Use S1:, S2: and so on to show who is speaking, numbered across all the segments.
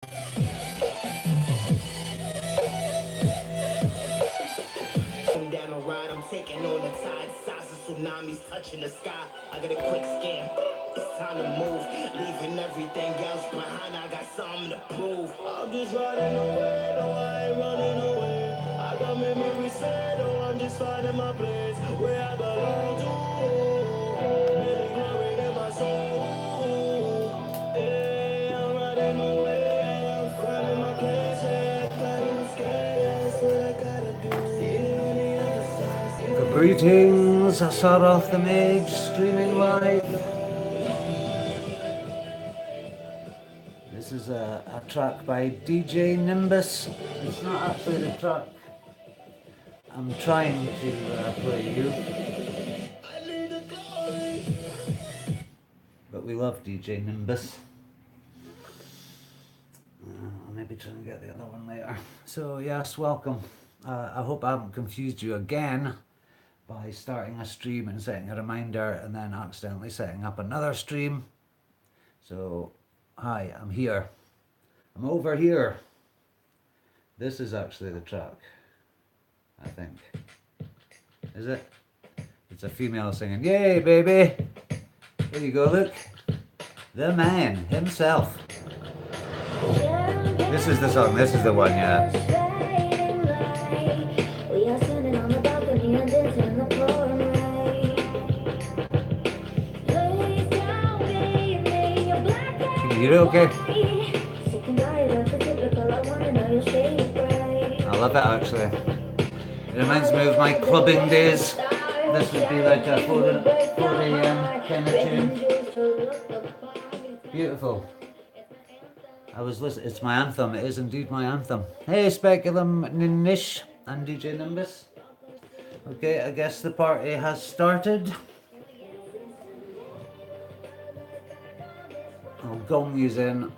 S1: Down the ride, I'm taking on the tide. Size of tsunamis touching the sky. I got a quick scan. It's time to move. Leaving everything else behind. I got something to prove. I'm just riding away. No, I ain't running away. I got memories set. Oh, I'm just finding my place where I belong to. Really glory in my soul. Yeah, I'm riding away. I'm finding my place. Yeah, fighting scared. That's what I gotta do.
S2: Greetings, Saroth the Mage, streaming live. This is a track by DJ Nimbus. It's not actually the track I'm trying to play you, but we love DJ Nimbus. I'll maybe try and get the other one later. So yes, welcome. I hope I haven't confused you again by starting a stream and setting a reminder and then accidentally setting up another stream. So, hi, I'm here. I'm over here. This is actually the track, I think. Is it? It's a female singing, "Yay, baby!" There you go, look. The man himself. This is the song, this is the one, yeah. Can you hear it okay? I love it actually. It reminds me of my clubbing days. This would be like a 4 a.m. kind of tune. Beautiful. I was listening, it's my anthem, it is indeed my anthem. Hey Speculum Nish and DJ Nimbus. Okay, I guess the party has started. Oh, gong is in.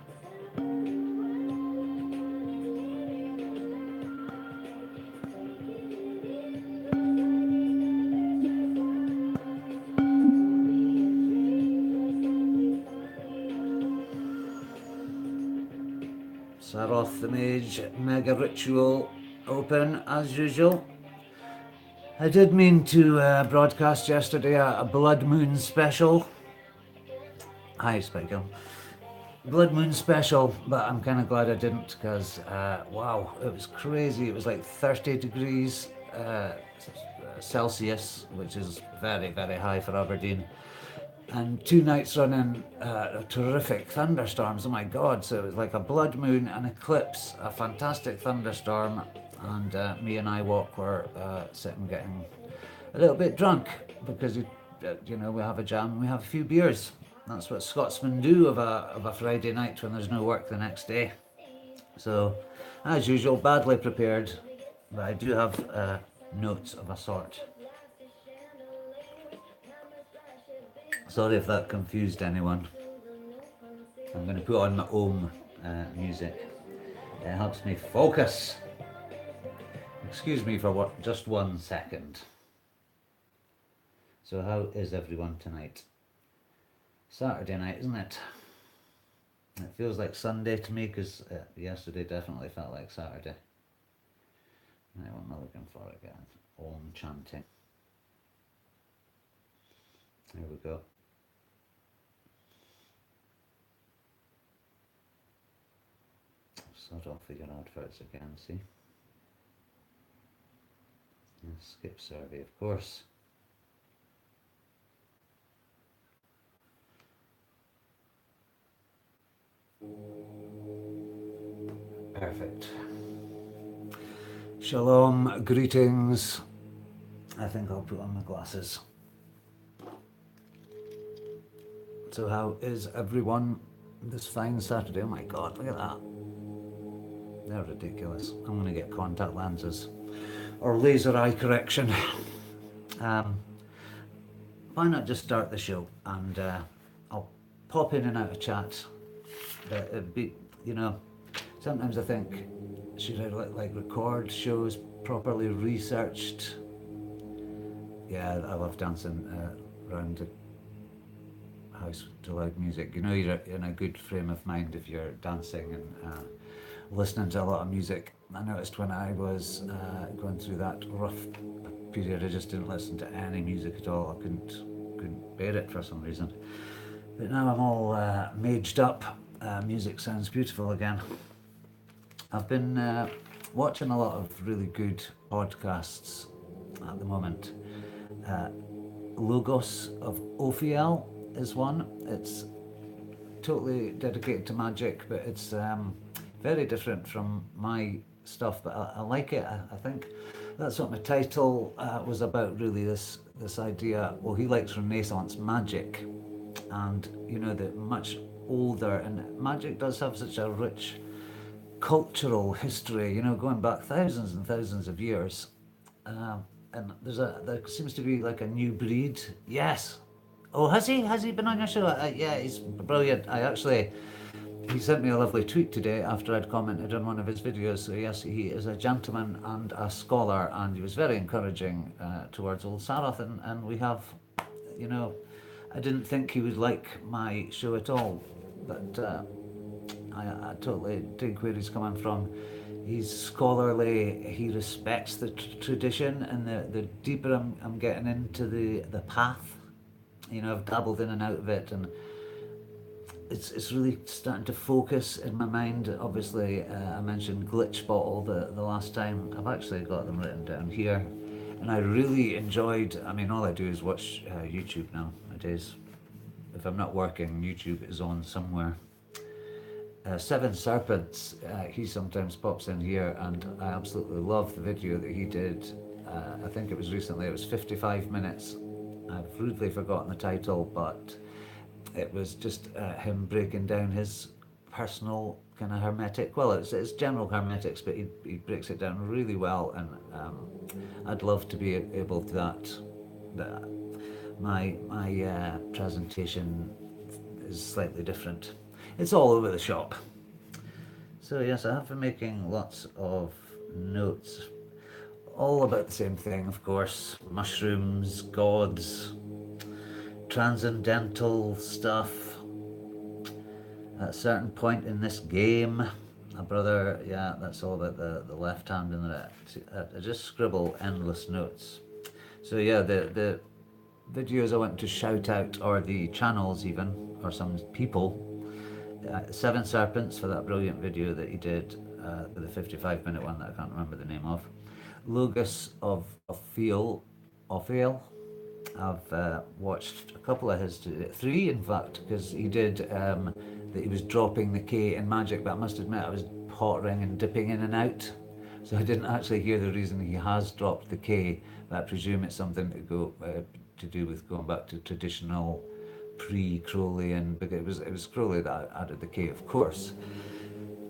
S2: Saroth the Mage mega ritual open as usual. I did mean to broadcast yesterday a Blood Moon special. Hi, Speckle. Blood Moon special, but I'm kind of glad I didn't because, wow, it was crazy. It was like 30 degrees Celsius, which is very, very high for Aberdeen. And 2 nights running, terrific thunderstorms, oh my god. So it was like a blood moon, an eclipse, a fantastic thunderstorm, and me and Iwalk were sitting getting a little bit drunk because, you know, we have a jam and we have a few beers. That's what Scotsmen do of a Friday night when there's no work the next day. So, as usual, badly prepared, but I do have notes of a sort. Sorry if that confused anyone. I'm going to put on my own music. It helps me focus. Excuse me for just 1 second. So how is everyone tonight? Saturday night, isn't it? It feels like Sunday to me because yesterday definitely felt like Saturday. Right, what am I looking for again? Om chanting. Here we go. Sort of figure adverts again, see? Skip survey, of course. Perfect. Shalom, greetings. I think I'll put on my glasses. So how is everyone this fine Saturday? Oh my god, look at that. They're ridiculous. I'm going to get contact lenses or laser eye correction. Why not just start the show and I'll pop in and out of chat. But it'd be, you know, sometimes I think, should I like record shows properly researched? Yeah, I love dancing around the house to loud music. You know you're in a good frame of mind if you're dancing and listening to a lot of music. I noticed when I was going through that rough period, I just didn't listen to any music at all. I couldn't bear it for some reason. But now I'm all maged up. Music sounds beautiful again. I've been watching a lot of really good podcasts at the moment. Logos of Ophiel is one. It's totally dedicated to Magick, but it's very different from my stuff. But I like it. I think that's what my title was about. Really, this idea. Well, he likes Renaissance magic, and you know the much older, and Magick does have such a rich cultural history. You know, going back thousands and thousands of years. And there seems to be like a new breed. Yes. Oh, has he? Has he been on your show? Yeah, he's brilliant. He sent me a lovely tweet today after I'd commented on one of his videos. So yes, he is a gentleman and a scholar, and he was very encouraging towards old Saroth. And we have, you know, I didn't think he would like my show at all, but I totally dig where he's coming from. He's scholarly, he respects the tradition, and the deeper I'm getting into the path, you know, I've dabbled in and out of it, and it's really starting to focus in my mind. Obviously, I mentioned Glitch Bottle the last time. I've actually got them written down here, and I really enjoyed. I mean, all I do is watch YouTube nowadays. If I'm not working, YouTube is on somewhere. Seven Serpents, he sometimes pops in here, and I absolutely love the video that he did. I think it was recently, it was 55 minutes. I've rudely forgotten the title, but it was just him breaking down his personal kind of hermetic, well, it's general hermetics, but he breaks it down really well, and I'd love to be able to that my presentation is slightly different. It's all over the shop. So yes, I have been making lots of notes, all about the same thing, of course. Mushrooms, gods, transcendental stuff. At a certain point in this game, a brother, yeah, that's all about the left hand in the right. I just scribble endless notes. So yeah, the videos I want to shout out, or the channels even, or some people. Seven Serpents for that brilliant video that he did, the 55-minute one that I can't remember the name of. Logos of Ophiel. I've watched a couple of his, 3 in fact, because he did that he was dropping the K in Magick, but I must admit I was pottering and dipping in and out, so I didn't actually hear the reason he has dropped the K, but I presume it's something to do with going back to traditional pre-Crowleyan, because it was Crowley that added the K, of course,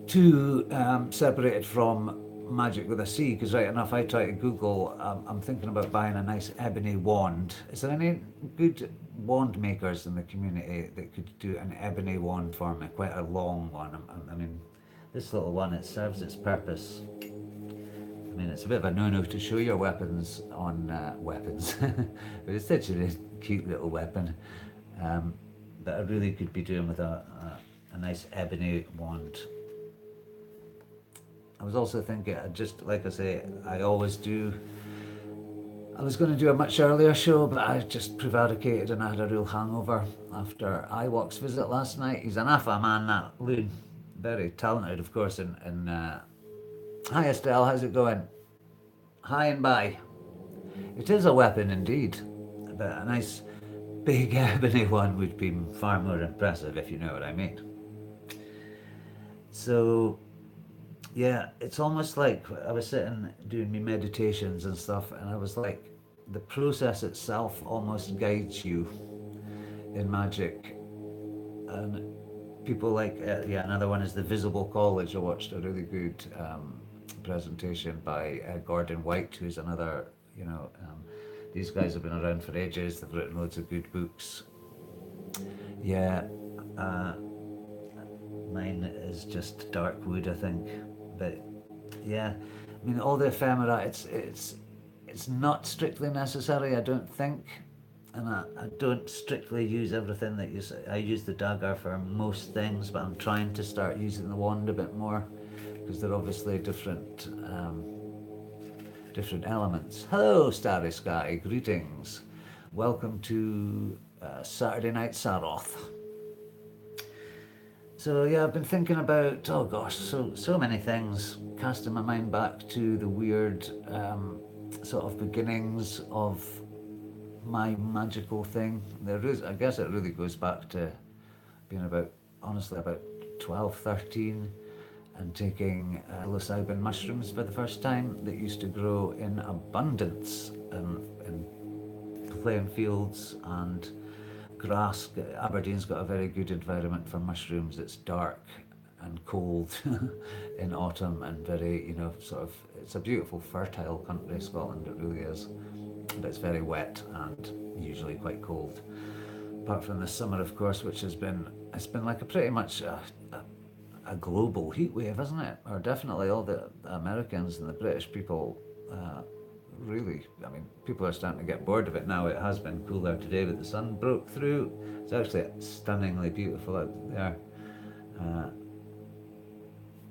S2: to separated from Magick with a C, because right enough I try to Google, I'm thinking about buying a nice ebony wand. Is there any good wand makers in the community that could do an ebony wand for me, quite a long one? I mean, this little one, it serves its purpose. I mean, it's a bit of a no-no to show your weapons on weapons, but it's such a cute little weapon. That I really could be doing with a nice ebony wand. I was also thinking, just like I say, I always do. I was going to do a much earlier show, but I just prevaricated and I had a real hangover after Iwok's visit last night. He's an alpha man, that loon. Very talented, of course. And hi Estelle, how's it going? Hi and bye. It is a weapon indeed, but a nice big ebony one would be far more impressive, if you know what I mean. So yeah, it's almost like I was sitting doing my meditations and stuff, and I was like, the process itself almost guides you in Magick. And people like, another one is the Visible College. I watched a really good presentation by Gordon White, who's another, these guys have been around for ages. They've written loads of good books. Yeah, mine is just dark wood, I think. But yeah, I mean, all the ephemera, it's not strictly necessary, I don't think. and I don't strictly use everything that you say. I use the dagger for most things, but I'm trying to start using the wand a bit more because they're obviously different elements. Hello, Starry Sky. Greetings. Welcome to Saturday Night Saroth. So yeah, I've been thinking about, oh gosh, so many things, casting my mind back to the weird sort of beginnings of my magical thing. I guess it really goes back to being honestly, about 12, 13, and taking psilocybin mushrooms for the first time that used to grow in abundance in plain fields and grass. Aberdeen's got a very good environment for mushrooms. It's dark and cold in autumn and very, it's a beautiful fertile country, Scotland, it really is. But it's very wet and usually quite cold. Apart from the summer, of course, which it's been like a pretty much a global heat wave, isn't it? Or definitely all the Americans and the British people really, people are starting to get bored of it now. It has been cooler today, but the sun broke through. It's actually stunningly beautiful out there.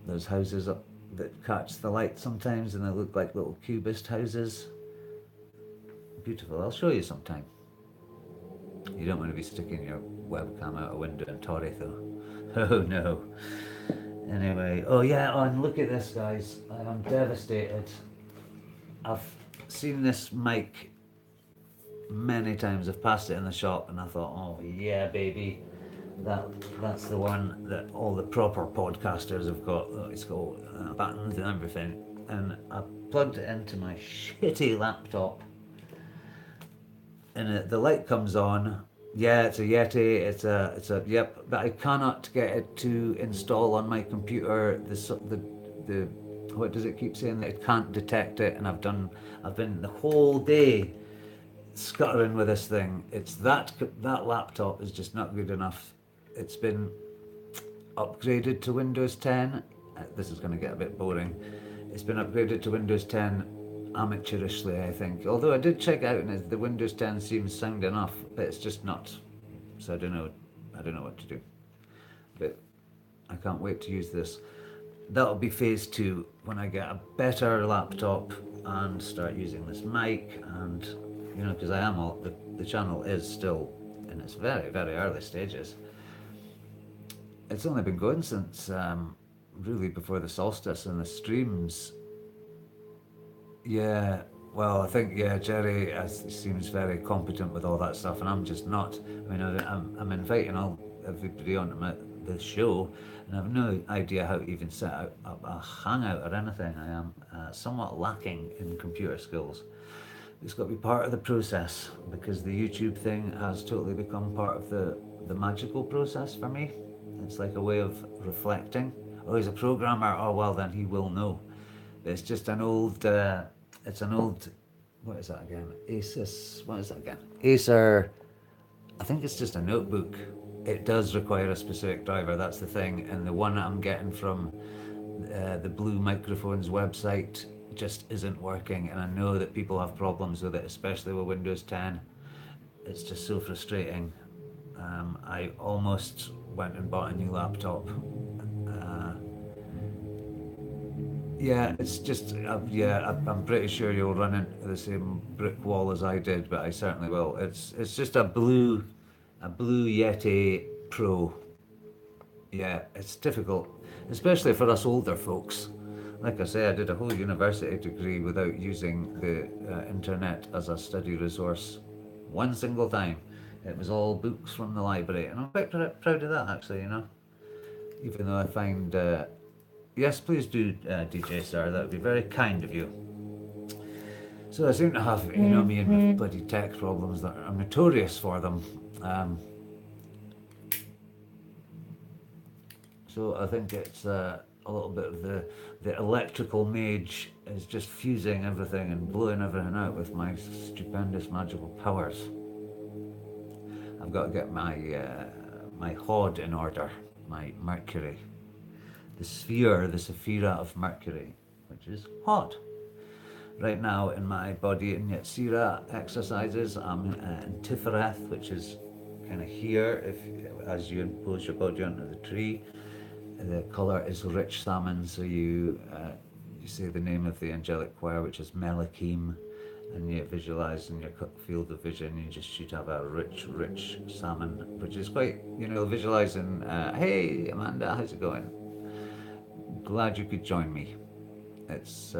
S2: There's houses up that catch the light sometimes, and they look like little cubist houses. Beautiful. I'll show you sometime. You don't want to be sticking your webcam out a window in Torry, though. Oh no. Anyway, and look at this, guys. I am devastated. I've seen this mic many times. I've passed it in the shop and I thought, oh yeah, baby, that's the one that all the proper podcasters have got. It's got buttons and everything. And I plugged it into my shitty laptop, and the light comes on. Yeah, it's a Yeti. It's a yep. But I cannot get it to install on my computer. The what does it keep saying that it can't detect it? And I've been the whole day scuttering with this thing. It's that laptop is just not good enough. It's been upgraded to Windows 10. This is going to get a bit boring. It's been upgraded to Windows 10 amateurishly, I think. Although I did check out and the Windows 10 seems sound enough, but it's just not. So I don't know what to do. But I can't wait to use this. That'll be phase 2 when I get a better laptop and start using this mic, and because the channel is still in its very, very early stages. It's only been going since really before the solstice, and the streams. Yeah, well, I think Jerry seems very competent with all that stuff, and I'm just not. I'm inviting everybody onto the show, and I have no idea how to even set up a hangout or anything. I am somewhat lacking in computer skills. It's got to be part of the process, because the YouTube thing has totally become part of the magical process for me. It's like a way of reflecting. Oh, he's a programmer. Oh, well, then he will know. It's just an old, what is that again? What is that again? Acer, I think it's just a notebook. It does require a specific driver, that's the thing. And the one I'm getting from the Blue Microphones website just isn't working. And I know that people have problems with it, especially with Windows 10. It's just so frustrating. I almost went and bought a new laptop. Yeah, it's just, I'm pretty sure you'll run into the same brick wall as I did, but I certainly will. It's just a blue Yeti Pro. Yeah, it's difficult, especially for us older folks. Like I say, I did a whole university degree without using the internet as a study resource one single time. It was all books from the library, and I'm quite proud of that, actually, Even though I find... yes, please do, DJ Sir. That would be very kind of you. So I seem to have, me and my bloody tech problems that are notorious for them. So I think it's a little bit of the electrical mage is just fusing everything and blowing everything out with my stupendous magical powers. I've got to get my hod in order, my Mercury. The Sephira of Mercury, which is hot. right now in my body in Yetzirah exercises. I'm in Tifereth, which is kind of here. If as you impose your body onto the tree, the colour is rich salmon. So you say the name of the angelic choir, which is Melachim, and you visualize in your field of vision. You just should have a rich salmon, which is quite, visualizing. Hey, Amanda, how's it going? Glad you could join me. It's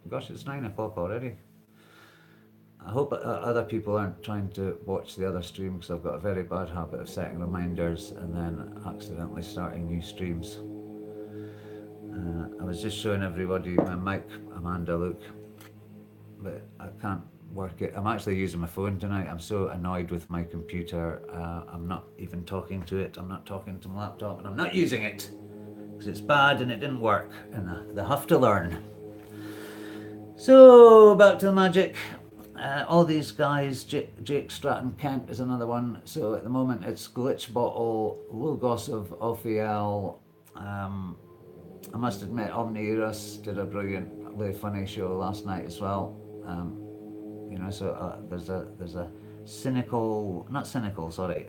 S2: gosh, it's 9 o'clock already. I hope other people aren't trying to watch the other stream, because I've got a very bad habit of setting reminders and then accidentally starting new streams. I was just showing everybody my mic, Amanda, look, but I can't work it. I'm actually using my phone tonight. I'm so annoyed with my computer. I'm not even talking to it. I'm not talking to my laptop, and I'm not using it because it's bad and it didn't work, and they have to learn. So back to the Magick. All these guys, Jake Stratton Kent is another one. So at the moment it's Glitch Bottle, Logos of Ophiel. I must admit, Omniurus did a brilliantly funny show last night as well. So there's a cynical, not cynical, sorry.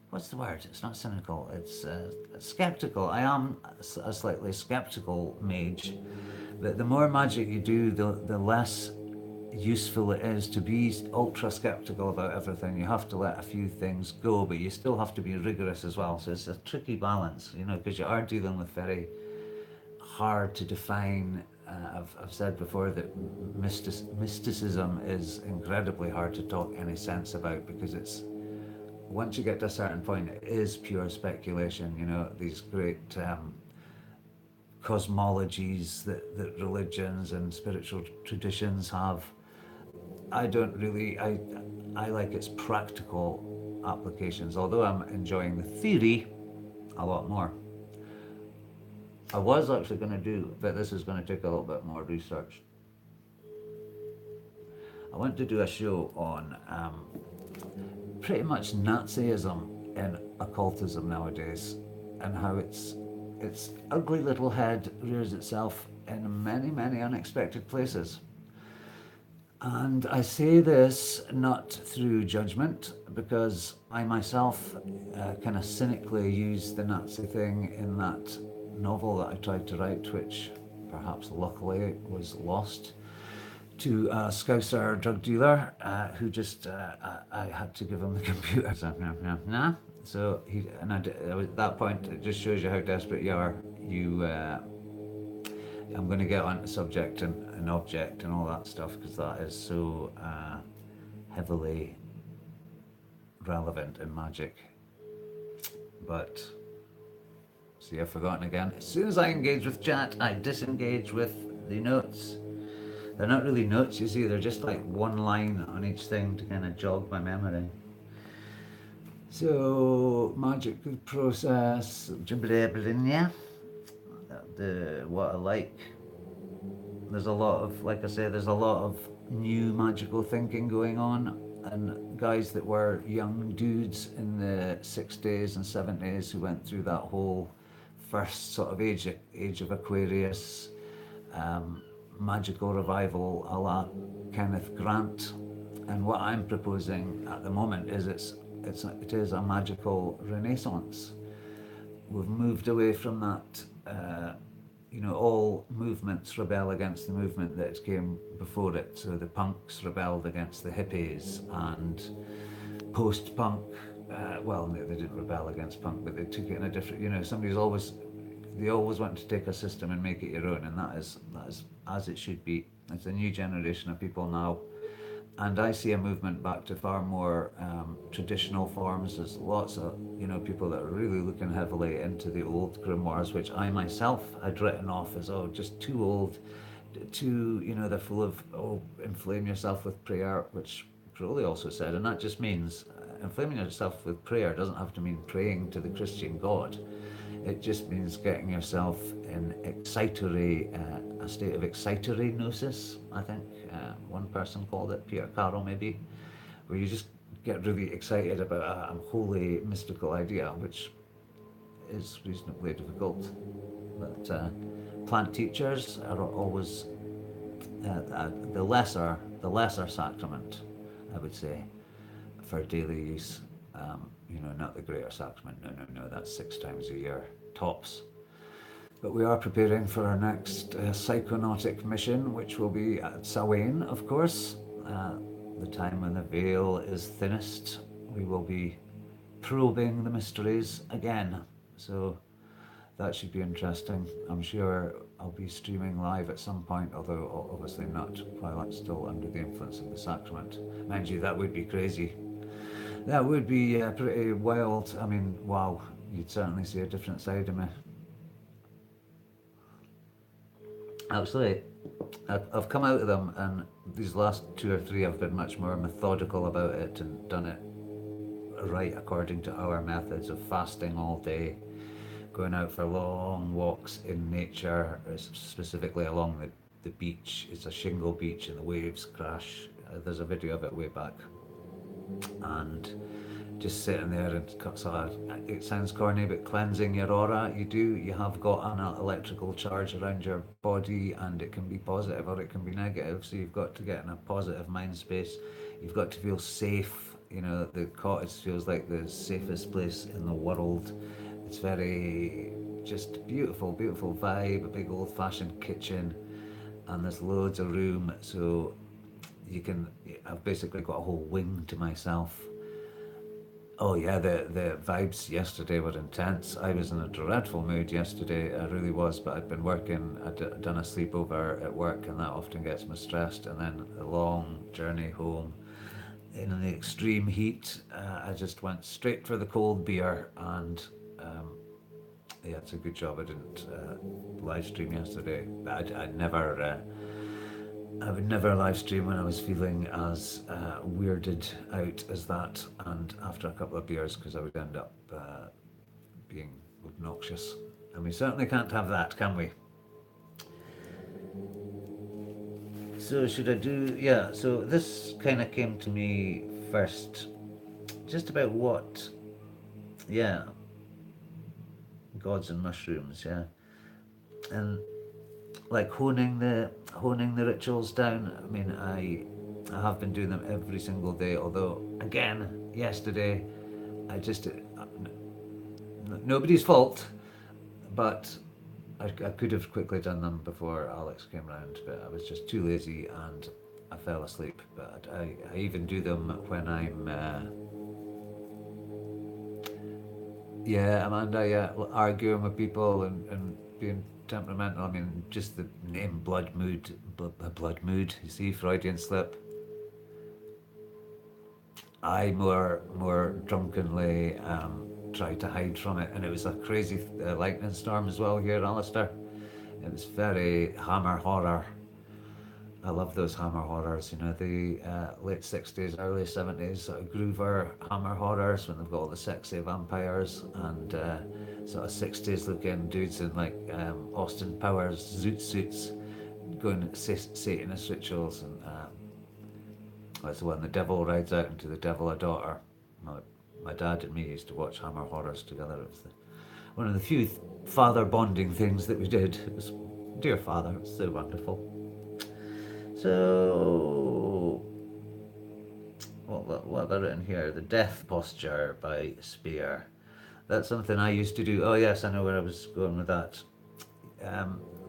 S2: What's the word? It's not cynical. It's skeptical. I am a slightly skeptical mage, but the more magic you do, the less useful it is to be ultra skeptical about everything. You have to let a few things go, but you still have to be rigorous as well. So it's a tricky balance, because you are dealing with very hard to define. I've said before that mysticism is incredibly hard to talk any sense about, because it's, once you get to a certain point, it is pure speculation. These great cosmologies that religions and spiritual traditions have. I don't really, I like its practical applications, although I'm enjoying the theory a lot more. I was actually going to do, but this is going to take a little bit more research. I want to do a show on pretty much Nazism in occultism nowadays, and how its ugly little head rears itself in many unexpected places. And I say this not through judgment, because I myself kind of cynically used the Nazi thing in that novel that I tried to write, which perhaps luckily was lost to a Scouser drug dealer who just, I had to give him the computer. So at that point, it just shows you how desperate you are. I'm going to get on to subject and object and all that stuff, because that is so heavily relevant in Magick. But see, I've forgotten again. As soon as I engage with chat, I disengage with the notes. They're not really notes, you see, they're just like one line on each thing to kind of jog my memory. So, Magick process, what I like. There's a lot of, like I say, there's a lot of new magical thinking going on, and guys that were young dudes in the 60s and 70s who went through that whole first sort of age of Aquarius, magical revival a la Kenneth Grant. And what I'm proposing at the moment is it is a magical renaissance. We've moved away from that. All movements rebel against the movement that came before it. So the punks rebelled against the hippies, and post-punk, they didn't rebel against punk, but they took it in a different, they always want to take a system and make it your own, and that is as it should be. It's a new generation of people now. And I see a movement back to far more traditional forms. There's lots of people that are really looking heavily into the old grimoires, which I myself had written off as just too old, they're full of inflame yourself with prayer, which Crowley also said. And that just means inflaming yourself with prayer doesn't have to mean praying to the Christian God. It just means getting yourself in a state of excitory gnosis, I think one person called it, Peter Carroll maybe, where you just get really excited about a holy mystical idea, which is reasonably difficult. But plant teachers are always the lesser sacrament, I would say, for daily use. Not the greater sacrament. No, that's 6 times a year tops. But we are preparing for our next psychonautic mission, which will be at Samhain, of course, the time when the veil is thinnest. We will be probing the mysteries again. So that should be interesting. I'm sure I'll be streaming live at some point, although obviously not while I'm still under the influence of the sacrament. Mind you, that would be crazy. That would be pretty wild. I mean, wow, you'd certainly see a different side of me. Actually, I've come out of them, and these last 2 or 3 I've been much more methodical about it and done it right according to our methods of fasting all day, going out for long walks in nature, specifically along the beach. It's a shingle beach and the waves crash. There's a video of it way back. And just sitting there and sort of, it sounds corny, but cleansing your aura. You have got an electrical charge around your body, and it can be positive or it can be negative. So you've got to get in a positive mind space. You've got to feel safe. The cottage feels like the safest place in the world. It's very just beautiful vibe, a big old fashioned kitchen, and there's loads of room. So I've basically got a whole wing to myself. Oh yeah, the vibes yesterday were intense. I was in a dreadful mood yesterday, I really was, but I'd been working, I'd done a sleepover at work, and that often gets me stressed, and then a long journey home in the extreme heat. I just went straight for the cold beer, and yeah, it's a good job I didn't live stream yesterday. I would never live stream when I was feeling as weirded out as that, and after a couple of beers, because I would end up being obnoxious. And we certainly can't have that, can we? So should I do, yeah, so this kind of came to me first, just about what, yeah, gods and mushrooms, yeah. And like honing the rituals down. I mean, I have been doing them every single day, although again yesterday I just nobody's fault, but I could have quickly done them before Alex came round, but I was just too lazy and I fell asleep. But I even do them when I'm yeah, Amanda, yeah, arguing with people and being temperamental. I mean, just the name blood mood, you see, Freudian slip. I more drunkenly tried to hide from it, and it was a crazy lightning storm as well here, Alistair. It was very hammer horror. I love those hammer horrors, the late 60s, early 70s sort of groover hammer horrors, when they've got all the sexy vampires and sort of 60s looking dudes in like Austin Powers zoot suits going Satanist rituals. And that's the one the devil rides out into the devil a daughter. My dad and me used to watch hammer horrors together. It was one of the few father bonding things that we did. It was, dear father, it was so wonderful. So, what have I written here? The Death Posture by Spear. That's something I used to do. Oh yes, I know where I was going with that.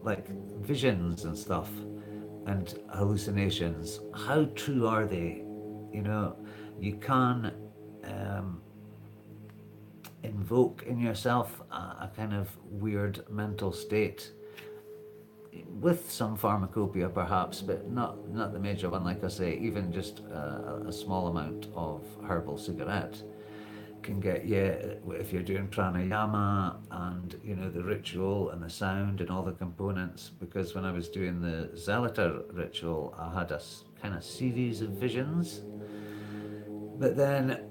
S2: Like visions and stuff and hallucinations. How true are they? You can invoke in yourself a kind of weird mental state with some pharmacopoeia perhaps, but not the major one. Like I say, even just a small amount of herbal cigarette can get you, if you're doing pranayama and the ritual and the sound and all the components. Because when I was doing the Zelator ritual, I had a kind of series of visions, but then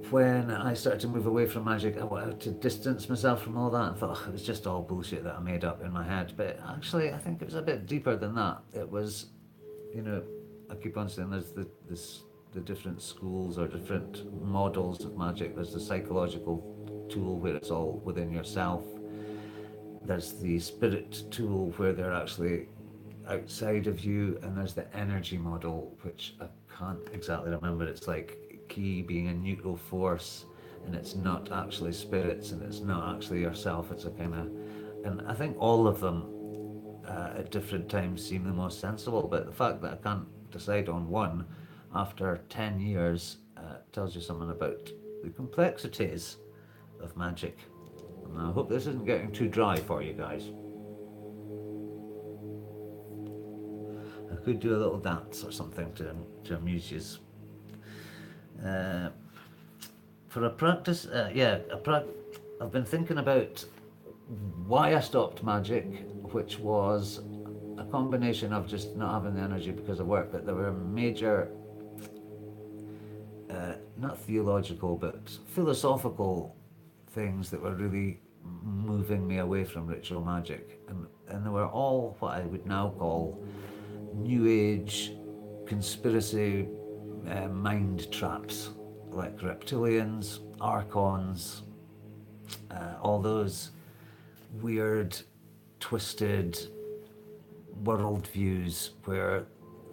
S2: when I started to move away from magic, I wanted to distance myself from all that and thought, it was just all bullshit that I made up in my head. But actually, I think it was a bit deeper than that. It was, I keep on saying there's the different schools or different models of magic. There's the psychological tool where it's all within yourself. There's the spirit tool where they're actually outside of you, and there's the energy model, which I can't exactly remember. It's like key being a neutral force, and it's not actually spirits, and it's not actually yourself. It's a kind of, and I think all of them at different times seem the most sensible. But the fact that I can't decide on one after 10 years tells you something about the complexities of magic. And I hope this isn't getting too dry for you guys. I could do a little dance or something to amuse you. Uh, for a practice, I've been thinking about why I stopped Magick, which was a combination of just not having the energy because of work, but there were major, not theological, but philosophical things that were really moving me away from ritual magic. And they were all what I would now call New Age conspiracy mind traps, like reptilians, archons, all those weird, twisted worldviews where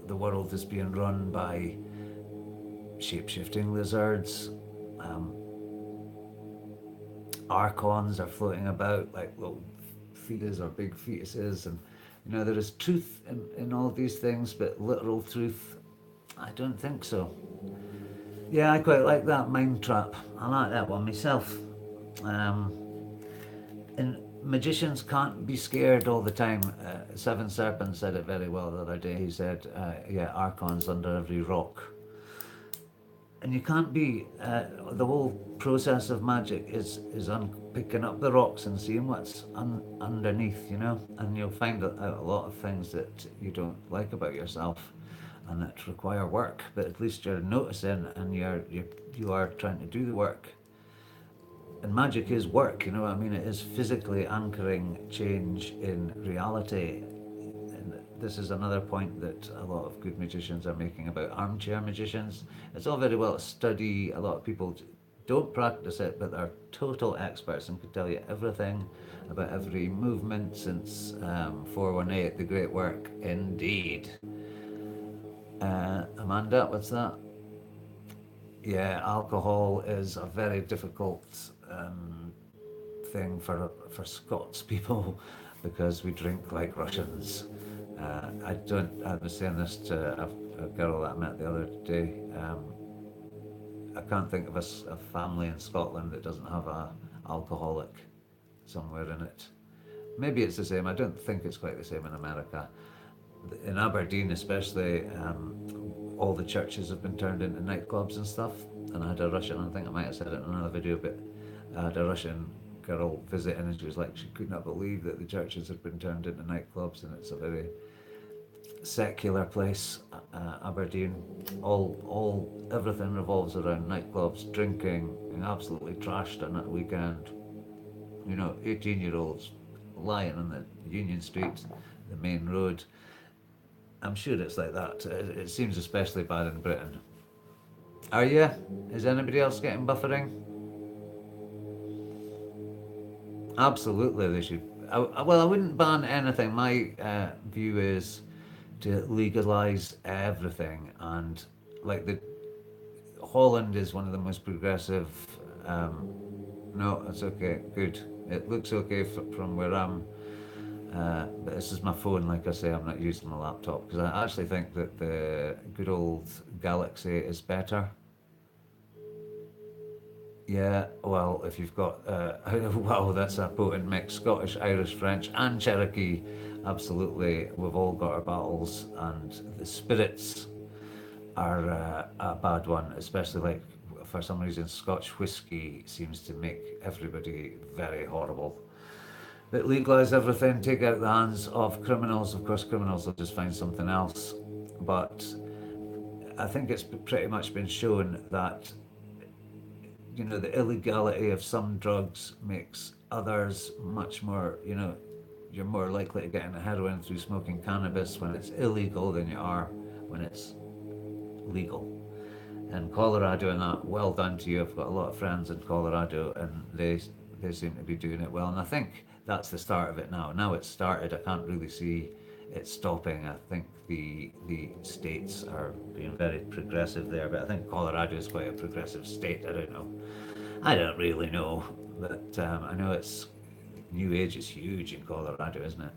S2: the world is being run by shape-shifting lizards. Archons are floating about like little fetuses or big fetuses, and there is truth in all these things, but literal truth, I don't think so. Yeah, I quite like that mind trap. I like that one myself. And magicians can't be scared all the time. Seven Serpents said it very well the other day. He said, yeah, Archon's under every rock. And you can't be, the whole process of magic is picking up the rocks and seeing what's underneath, and you'll find out a lot of things that you don't like about yourself and that require work, but at least you're noticing and you are trying to do the work. And magic is work, you know what I mean? It is physically anchoring change in reality. And this is another point that a lot of good magicians are making about armchair magicians. It's all very well to study. A lot of people don't practice it, but they're total experts and can tell you everything about every movement since 418, the great work indeed. Amanda, what's that? Yeah, alcohol is a very difficult thing for Scots people because we drink like Russians. I was saying this to a girl that I met the other day. I can't think of a family in Scotland that doesn't have a alcoholic somewhere in it. Maybe it's the same. I don't think it's quite the same in America. In Aberdeen especially, all the churches have been turned into nightclubs and stuff. And I had a Russian, I think I might have said it in another video, but I had a Russian girl visiting and she was like, she could not believe that the churches had been turned into nightclubs, and it's a very secular place, Aberdeen. Everything revolves around nightclubs, drinking, and absolutely trashed on that weekend. 18-year-olds lying on the Union Street, the main road. I'm sure it's like that. It seems especially bad in Britain. Are you? Is anybody else getting buffering? Absolutely, they should. Well, I wouldn't ban anything. My view is to legalise everything, and like Holland is one of the most progressive. No, it's okay. Good. It looks okay from where I'm. But this is my phone, like I say, I'm not using my laptop because I actually think that the good old Galaxy is better. Yeah, well, if you've got, wow, that's a potent mix, Scottish, Irish, French and Cherokee, absolutely, we've all got our battles, and the spirits are a bad one, especially like, for some reason, Scotch whiskey seems to make everybody very horrible. But legalise everything, take out the hands of criminals. Of course, criminals will just find something else. But I think it's pretty much been shown that, the illegality of some drugs makes others much more, you're more likely to get into heroin through smoking cannabis when it's illegal than you are when it's legal. And Colorado and that, well done to you. I've got a lot of friends in Colorado and they seem to be doing it well. And I think that's the start of it now. Now it's started, I can't really see it stopping. I think the states are being very progressive there, but I think Colorado is quite a progressive state. I don't know. I don't really know, but I know it's New Age is huge in Colorado, isn't it?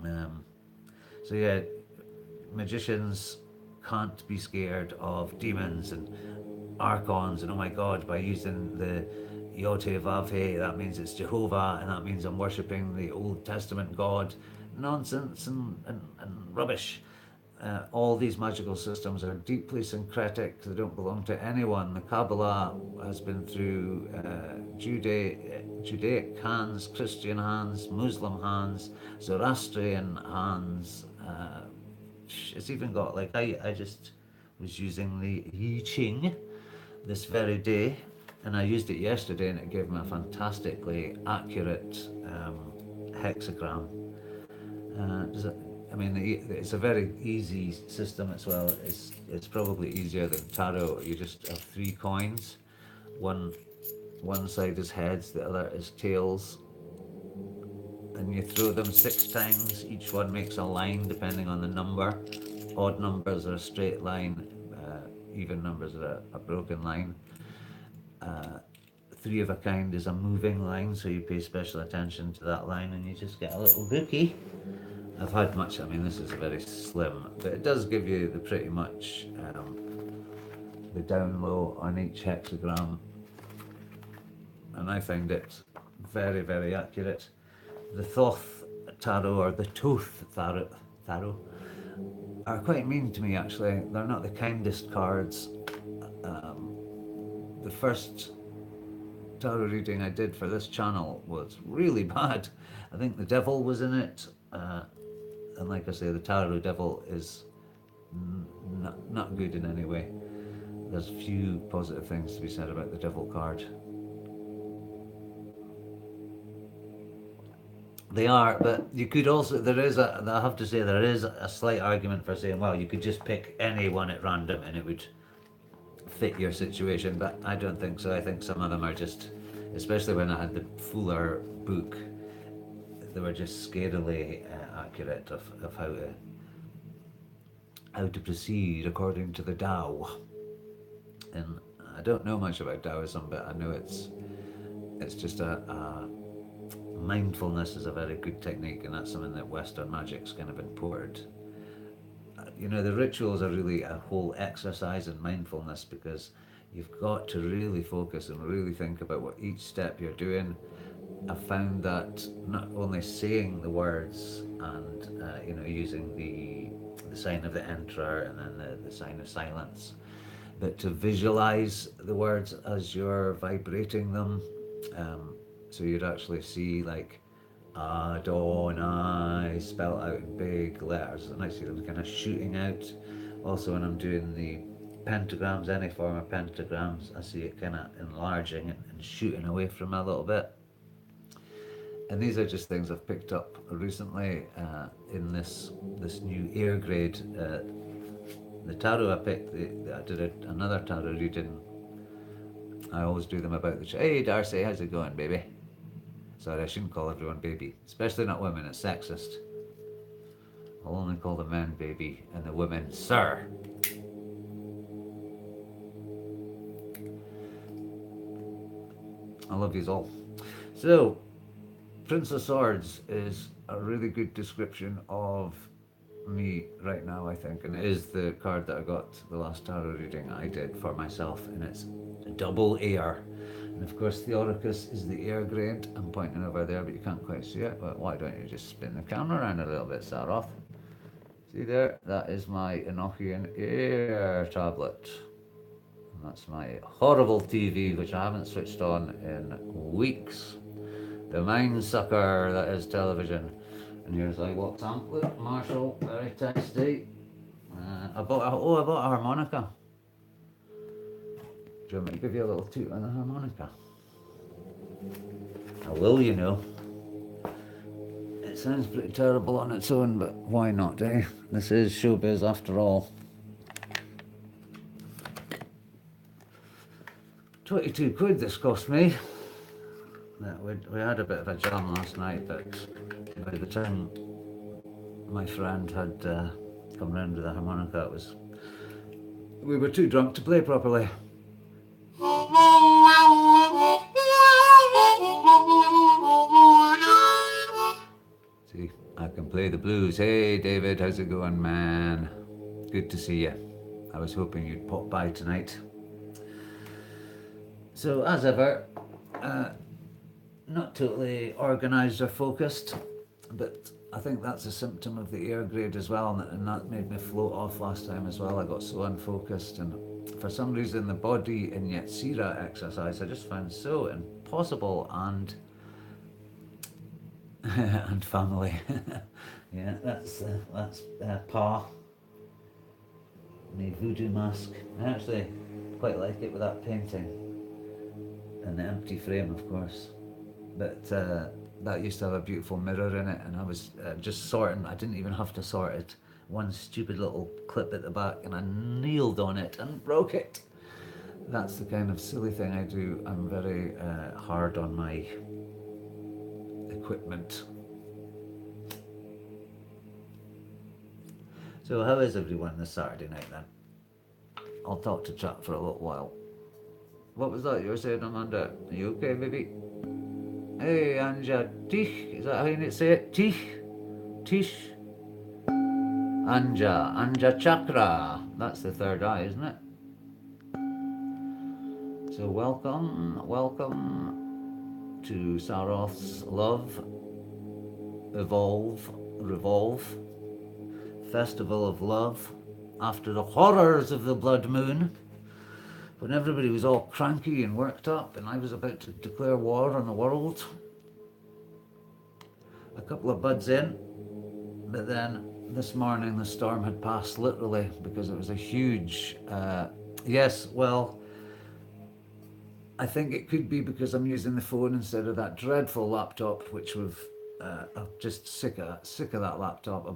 S2: Um, so yeah, magicians can't be scared of demons and archons and oh my god, by using the Yote Vave, that means it's Jehovah and that means I'm worshipping the Old Testament God. Nonsense and rubbish. All these magical systems are deeply syncretic. They don't belong to anyone. The Kabbalah has been through Judaic hands, Christian hands, Muslim hands, Zoroastrian hands. It's even got, like, I just was using the I Ching this very day, and I used it yesterday, and it gave me a fantastically accurate hexagram. I mean, it's a very easy system as well. It's probably easier than tarot. You just have 3 coins. One side is heads, the other is tails, and you throw them 6 times. Each one makes a line depending on the number. Odd numbers are a straight line, even numbers are a broken line. 3 of a kind is a moving line, so you pay special attention to that line and you just get a little bookie. I've had much, I mean, this is very slim, but it does give you the pretty much the down low on each hexagram, and I find it very, very accurate. The Thoth tarot, or the Toth tarot, are quite mean to me, actually. They're not the kindest cards. The first tarot reading I did for this channel was really bad. I think the devil was in it, and like I say, the tarot devil is not good in any way. There's few positive things to be said about the devil card. They are, but you could also, I have to say, there is a slight argument for saying, well, you could just pick any one at random and it would fit your situation, but I don't think so. I think some of them are just, especially when I had the fuller book, they were just scarily accurate of how to proceed according to the Tao. And I don't know much about Taoism, but I know it's just mindfulness is a very good technique, and that's something that Western Magick's kind of imported. You know, the rituals are really a whole exercise in mindfulness, because you've got to really focus and really think about what each step you're doing. I found that not only saying the words and you know, using the sign of the Enterer and then the sign of silence, but to visualize the words as you're vibrating them. So you'd actually see, like, Adonai spelled out in big letters, and I see them kind of shooting out. Also, when I'm doing the pentagrams, any form of pentagrams, I see it kind of enlarging and shooting away from me a little bit. And these are just things I've picked up recently in this new air grade. The tarot I picked, I did another tarot reading. I always do them about the hey Darcy, how's it going, baby? Sorry, I shouldn't call everyone baby, especially not women, it's sexist. I'll only call the men baby and the women sir. I love yous all. So, Prince of Swords is a really good description of me right now, I think, and it is the card that I got the last tarot reading I did for myself, and it's double air. And of course, Theoricus is the air grade. I'm pointing over there, but you can't quite see it. But why don't you just spin the camera around a little bit, Saroth? See there? That is my Enochian air tablet. And that's my horrible TV, which I haven't switched on in weeks. The mind sucker that is television. And here's like what's amp. Look, Marshall, very tasty. I bought a harmonica. Do you want me to give you a little toot on the harmonica? I will, you know. It sounds pretty terrible on its own, but why not, eh? This is showbiz after all. 22 quid this cost me. We had a bit of a jam last night, but by the time my friend had come round with the harmonica, we were too drunk to play properly. See, I can play the blues. Hey David, how's it going, man? Good to see you. I was hoping you'd pop by tonight. So as ever, not totally organised or focused, but I think that's a symptom of the air grade as well, and that made me float off last time as well. I got so unfocused, and for some reason the body and yet Sira exercise I just found so impossible, and and family. Yeah, that's Pa, my voodoo mask. I actually quite like it with that painting and the empty frame, of course. But that used to have a beautiful mirror in it, and I was just sorting. I didn't even have to sort it. One stupid little clip at the back, and I kneeled on it and broke it. That's the kind of silly thing I do. I'm very hard on my equipment. So how is everyone this Saturday night then? I'll talk to chat for a little while. What was that you were saying, Amanda? Are you okay, baby? Hey, Anja Tich, is that how you say it? Tich? Tish? Anja Chakra. That's the third eye, isn't it? So welcome to Saroth's Love, Evolve, Revolve, Festival of Love, after the horrors of the blood moon, when everybody was all cranky and worked up and I was about to declare war on the world. A couple of buds in, but then this morning the storm had passed literally, because it was a huge, yes, well, I think it could be because I'm using the phone instead of that dreadful laptop, which I'm just sick of that laptop.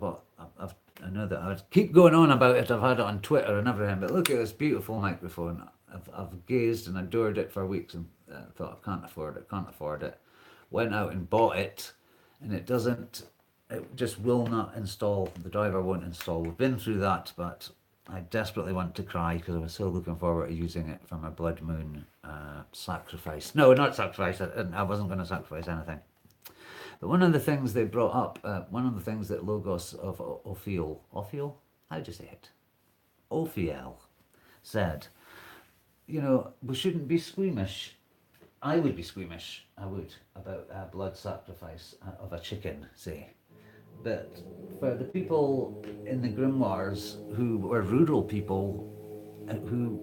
S2: I know that I'd keep going on about it. I've had it on Twitter and everything, but look at this beautiful microphone. I've gazed and adored it for weeks and thought, I can't afford it. Went out and bought it, and it just will not install. The driver won't install. We've been through that, but I desperately want to cry because I was so looking forward to using it for my blood moon sacrifice. No, not sacrifice. I wasn't going to sacrifice anything. But one of the things they brought up, one of the things that Logos of Ophiel, how do you say it? Ophiel said, we shouldn't be squeamish. I would be squeamish, about blood sacrifice of a chicken, say. But for the people in the grimoires who were rural people who,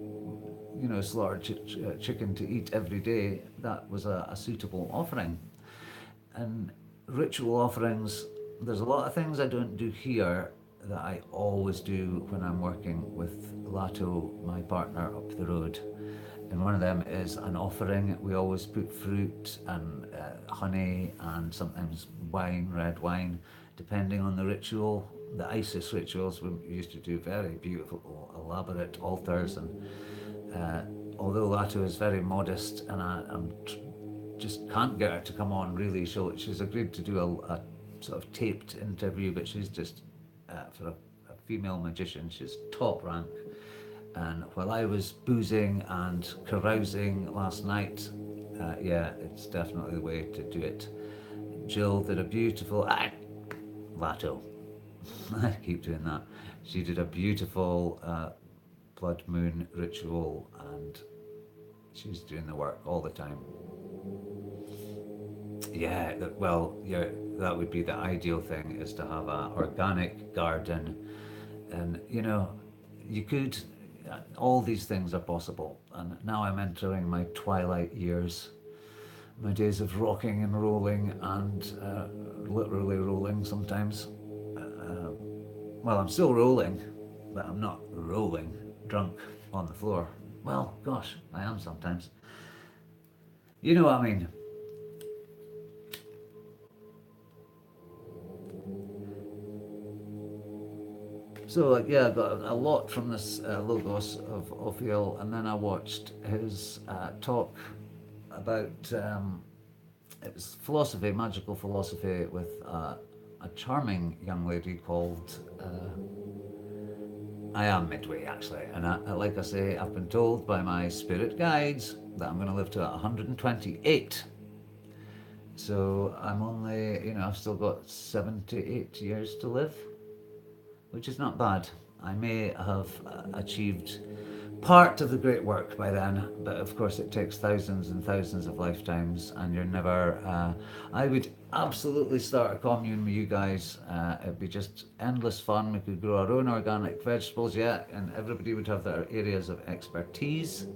S2: slaughtered chicken to eat every day, that was a suitable offering. And ritual offerings, there's a lot of things I don't do here that I always do when I'm working with Lato, my partner up the road. And one of them is an offering. We always put fruit and honey and sometimes wine, red wine, depending on the ritual. The ISIS rituals, we used to do very beautiful, elaborate altars. And although Lato is very modest, and I'm just can't get her to come on really, she's agreed to do a sort of taped interview, but she's just, for a female magician, she's top rank. And while I was boozing and carousing last night, it's definitely the way to do it. Jill did a beautiful, Lato, I keep doing that. She did a beautiful blood moon ritual, and she's doing the work all the time. That would be the ideal thing, is to have an organic garden. And you could, all these things are possible. And now I'm entering my twilight years, my days of rocking and rolling, and literally rolling sometimes. I'm still rolling, but I'm not rolling drunk on the floor. Well, gosh, I am sometimes. You know what I mean. So I got a lot from this Logos of Ophiel, and then I watched his talk about it was philosophy, magical philosophy, with a charming young lady called. I am midway actually, and like I say, I've been told by my spirit guides that I'm going to live to 128. So I'm only, I've still got 7 to 8 years to live, which is not bad. I may have achieved part of the great work by then, but of course it takes thousands and thousands of lifetimes, and you're never. I would absolutely start a commune with you guys. It'd be just endless fun. We could grow our own organic vegetables, yeah, and everybody would have their areas of expertise,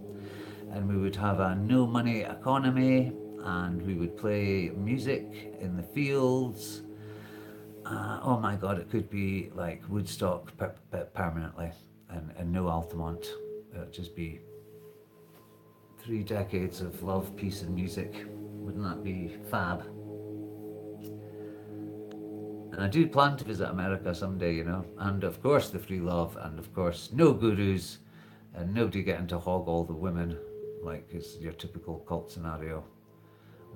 S2: and we would have a no money economy, and we would play music in the fields. Oh my god, it could be like Woodstock permanently, and no Altamont. It would just be 3 decades of love, peace, and music. Wouldn't that be fab? And I do plan to visit America someday, and of course the free love, and of course no gurus, and nobody getting to hog all the women, like is your typical cult scenario.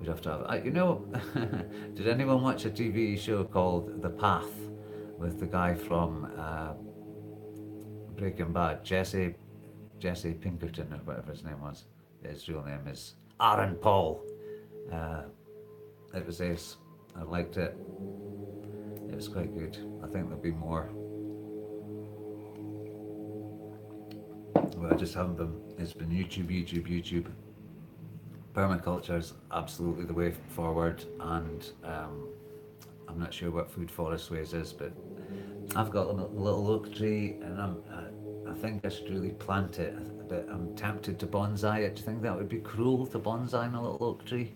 S2: We'd have to have, did anyone watch a TV show called The Path with the guy from Breaking Bad, Jesse Pinkerton or whatever his name was? His real name is Aaron Paul. It was ace. I liked it. It was quite good. I think there'll be more. Well, I just haven't been. It's been YouTube. Permaculture is absolutely the way forward, and I'm not sure what Food Forest Ways is, but I've got a little oak tree, and I think I should really plant it, but I'm tempted to bonsai it. Do you think that would be cruel to bonsai a little oak tree?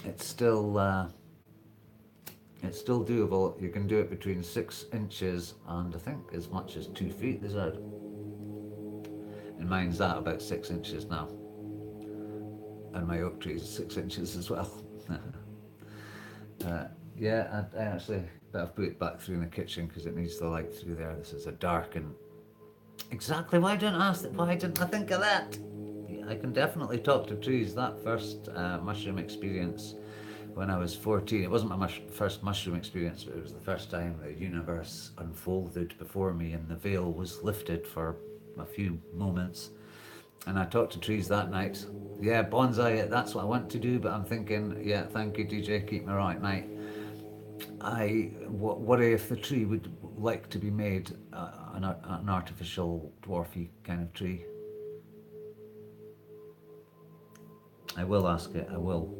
S2: It's still doable. You can do it between 6 inches and I think as much as 2 feet. Is that? And mine's at about 6 inches now. And my oak tree is 6 inches as well. Yeah, I actually, but I've put it back through in the kitchen because it needs the light through there. This is a dark and exactly. Why didn't I think of that? I can definitely talk to trees. That first mushroom experience when I was 14, it wasn't my first mushroom experience, but it was the first time the universe unfolded before me and the veil was lifted for a few moments. And I talked to trees that night. Yeah, bonsai it, that's what I want to do, but I'm thinking, yeah, thank you DJ, keep me right night. What if the tree would like to be made an artificial dwarfy kind of tree? I will ask it, I will.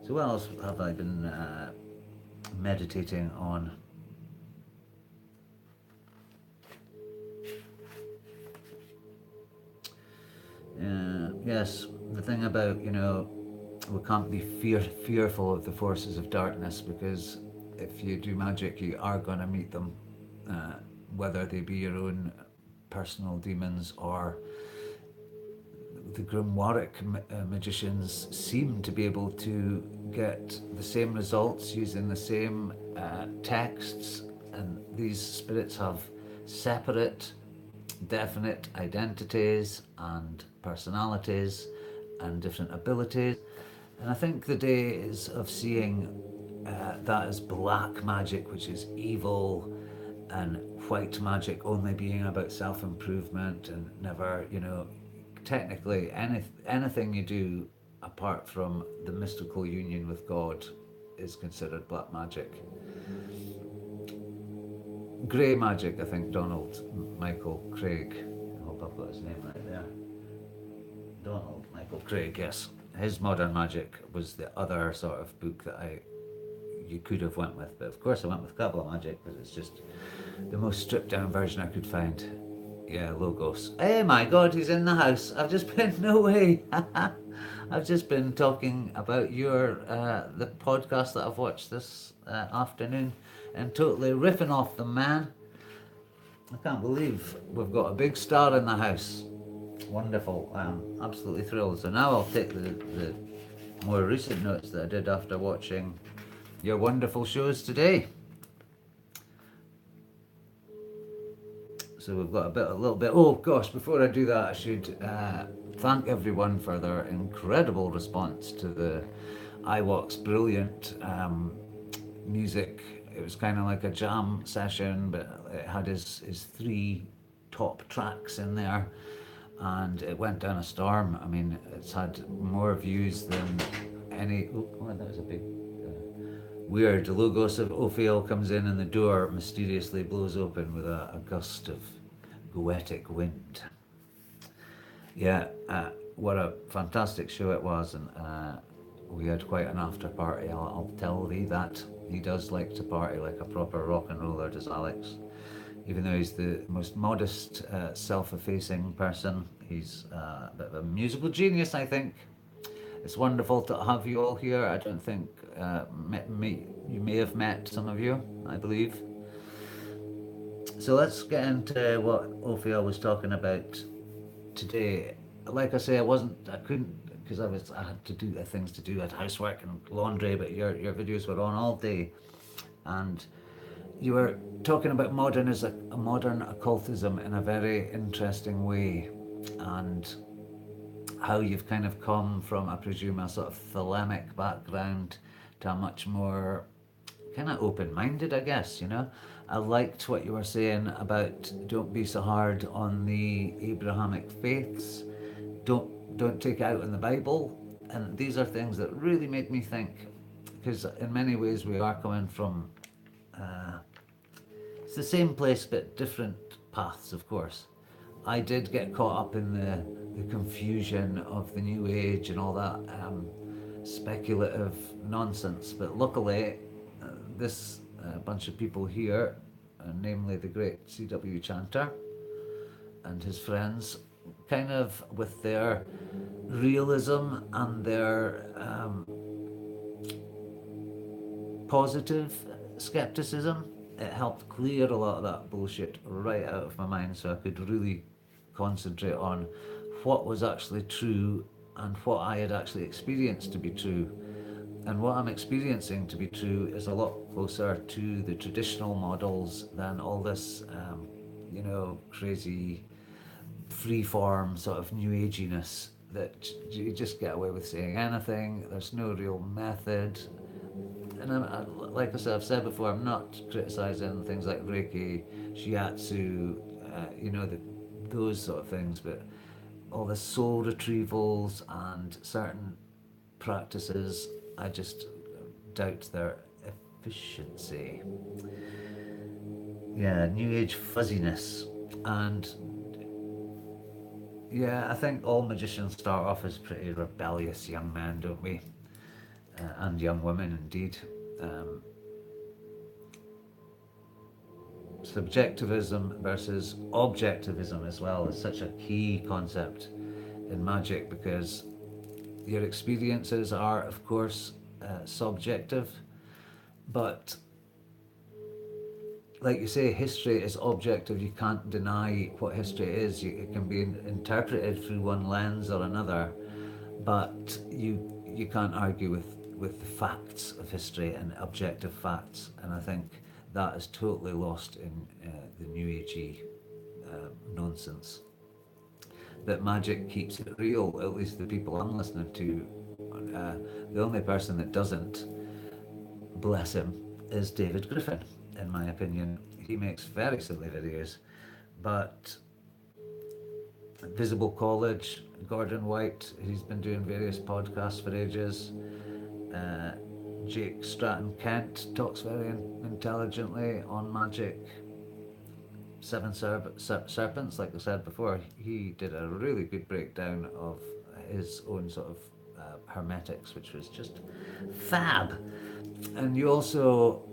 S2: So what else have I been meditating on? Yes, the thing about, we can't be fearful of the forces of darkness, because if you do magic, you are going to meet them, whether they be your own personal demons or the grimoire magicians seem to be able to get the same results using the same texts, and these spirits have separate, definite identities and personalities and different abilities. And I think the days of seeing that as black magic, which is evil, and white magic only being about self-improvement and never, technically anything you do apart from the mystical union with God is considered black magic. Grey magic, I think Donald Michael Craig, I hope I've got his name right there. Donald Michael Craig, yes. His Modern Magic was the other sort of book that you could have went with, but of course I went with Kabbalah Magic because it's just the most stripped down version I could find. Yeah, Logos. Hey my god, he's in the house. I've just been, no way. I've just been talking about the podcast that I've watched this afternoon and totally ripping off the man. I can't believe we've got a big star in the house. Wonderful. I'm absolutely thrilled. So now I'll take the more recent notes that I did after watching your wonderful shows today. So we've got a little bit. Oh gosh! Before I do that, I should thank everyone for their incredible response to the iWalk's brilliant music. It was kind of like a jam session, but it had his three top tracks in there, and it went down a storm. I mean, it's had more views than any. Oh, that was a big. Weird. The Logos of Ophiel comes in and the door mysteriously blows open with a gust of goetic wind. Yeah, what a fantastic show it was, and we had quite an after party. I'll tell thee that. He does like to party like a proper rock and roller, does Alex. Even though he's the most modest, self-effacing person, he's a bit of a musical genius, I think. It's wonderful to have you all here. I don't think you may have met some of you, I believe. So let's get into what Ophiel was talking about today. Like I say, I couldn't, because I had to do things to do, I had housework and laundry, but your videos were on all day, and you were talking about modern occultism in a very interesting way, and how you've kind of come from, I presume, a sort of thelemic background to a much more kind of open-minded, I guess, you know. I liked what you were saying about don't be so hard on the Abrahamic faiths, don't take it out in the Bible, and these are things that really made me think, because in many ways we are coming from it's the same place but different paths, of course. I did get caught up in the confusion of the New Age and all that speculative nonsense, but luckily this bunch of people here, namely the great C.W. Chanter and his friends, kind of with their realism and their positive skepticism, it helped clear a lot of that bullshit right out of my mind, so I could really concentrate on what was actually true and what I had actually experienced to be true. And what I'm experiencing to be true is a lot closer to the traditional models than all this, crazy free-form sort of new aginess that you just get away with saying anything. There's no real method. And like I said, I've said before, I'm not criticising things like Reiki, Shiatsu, those sort of things, but all the soul retrievals and certain practices, I just doubt their efficiency. Yeah, New Age fuzziness. And yeah, I think all magicians start off as pretty rebellious young men, don't we? And young women, indeed. Subjectivism versus objectivism as well is such a key concept in magic, because your experiences are, of course, subjective, but like you say, history is objective. You can't deny what history is. It can be interpreted through one lens or another, but you can't argue with the facts of history and objective facts. And I think that is totally lost in the New Agey nonsense. That magic keeps it real, at least the people I'm listening to. The only person that doesn't, bless him, is David Griffin, in my opinion. He makes very silly videos, but Visible College, Gordon White, he's been doing various podcasts for ages. Stratton Kent talks very intelligently on magic. Seven Serpents, like I said before, he did a really good breakdown of his own sort of hermetics, which was just fab. And you also,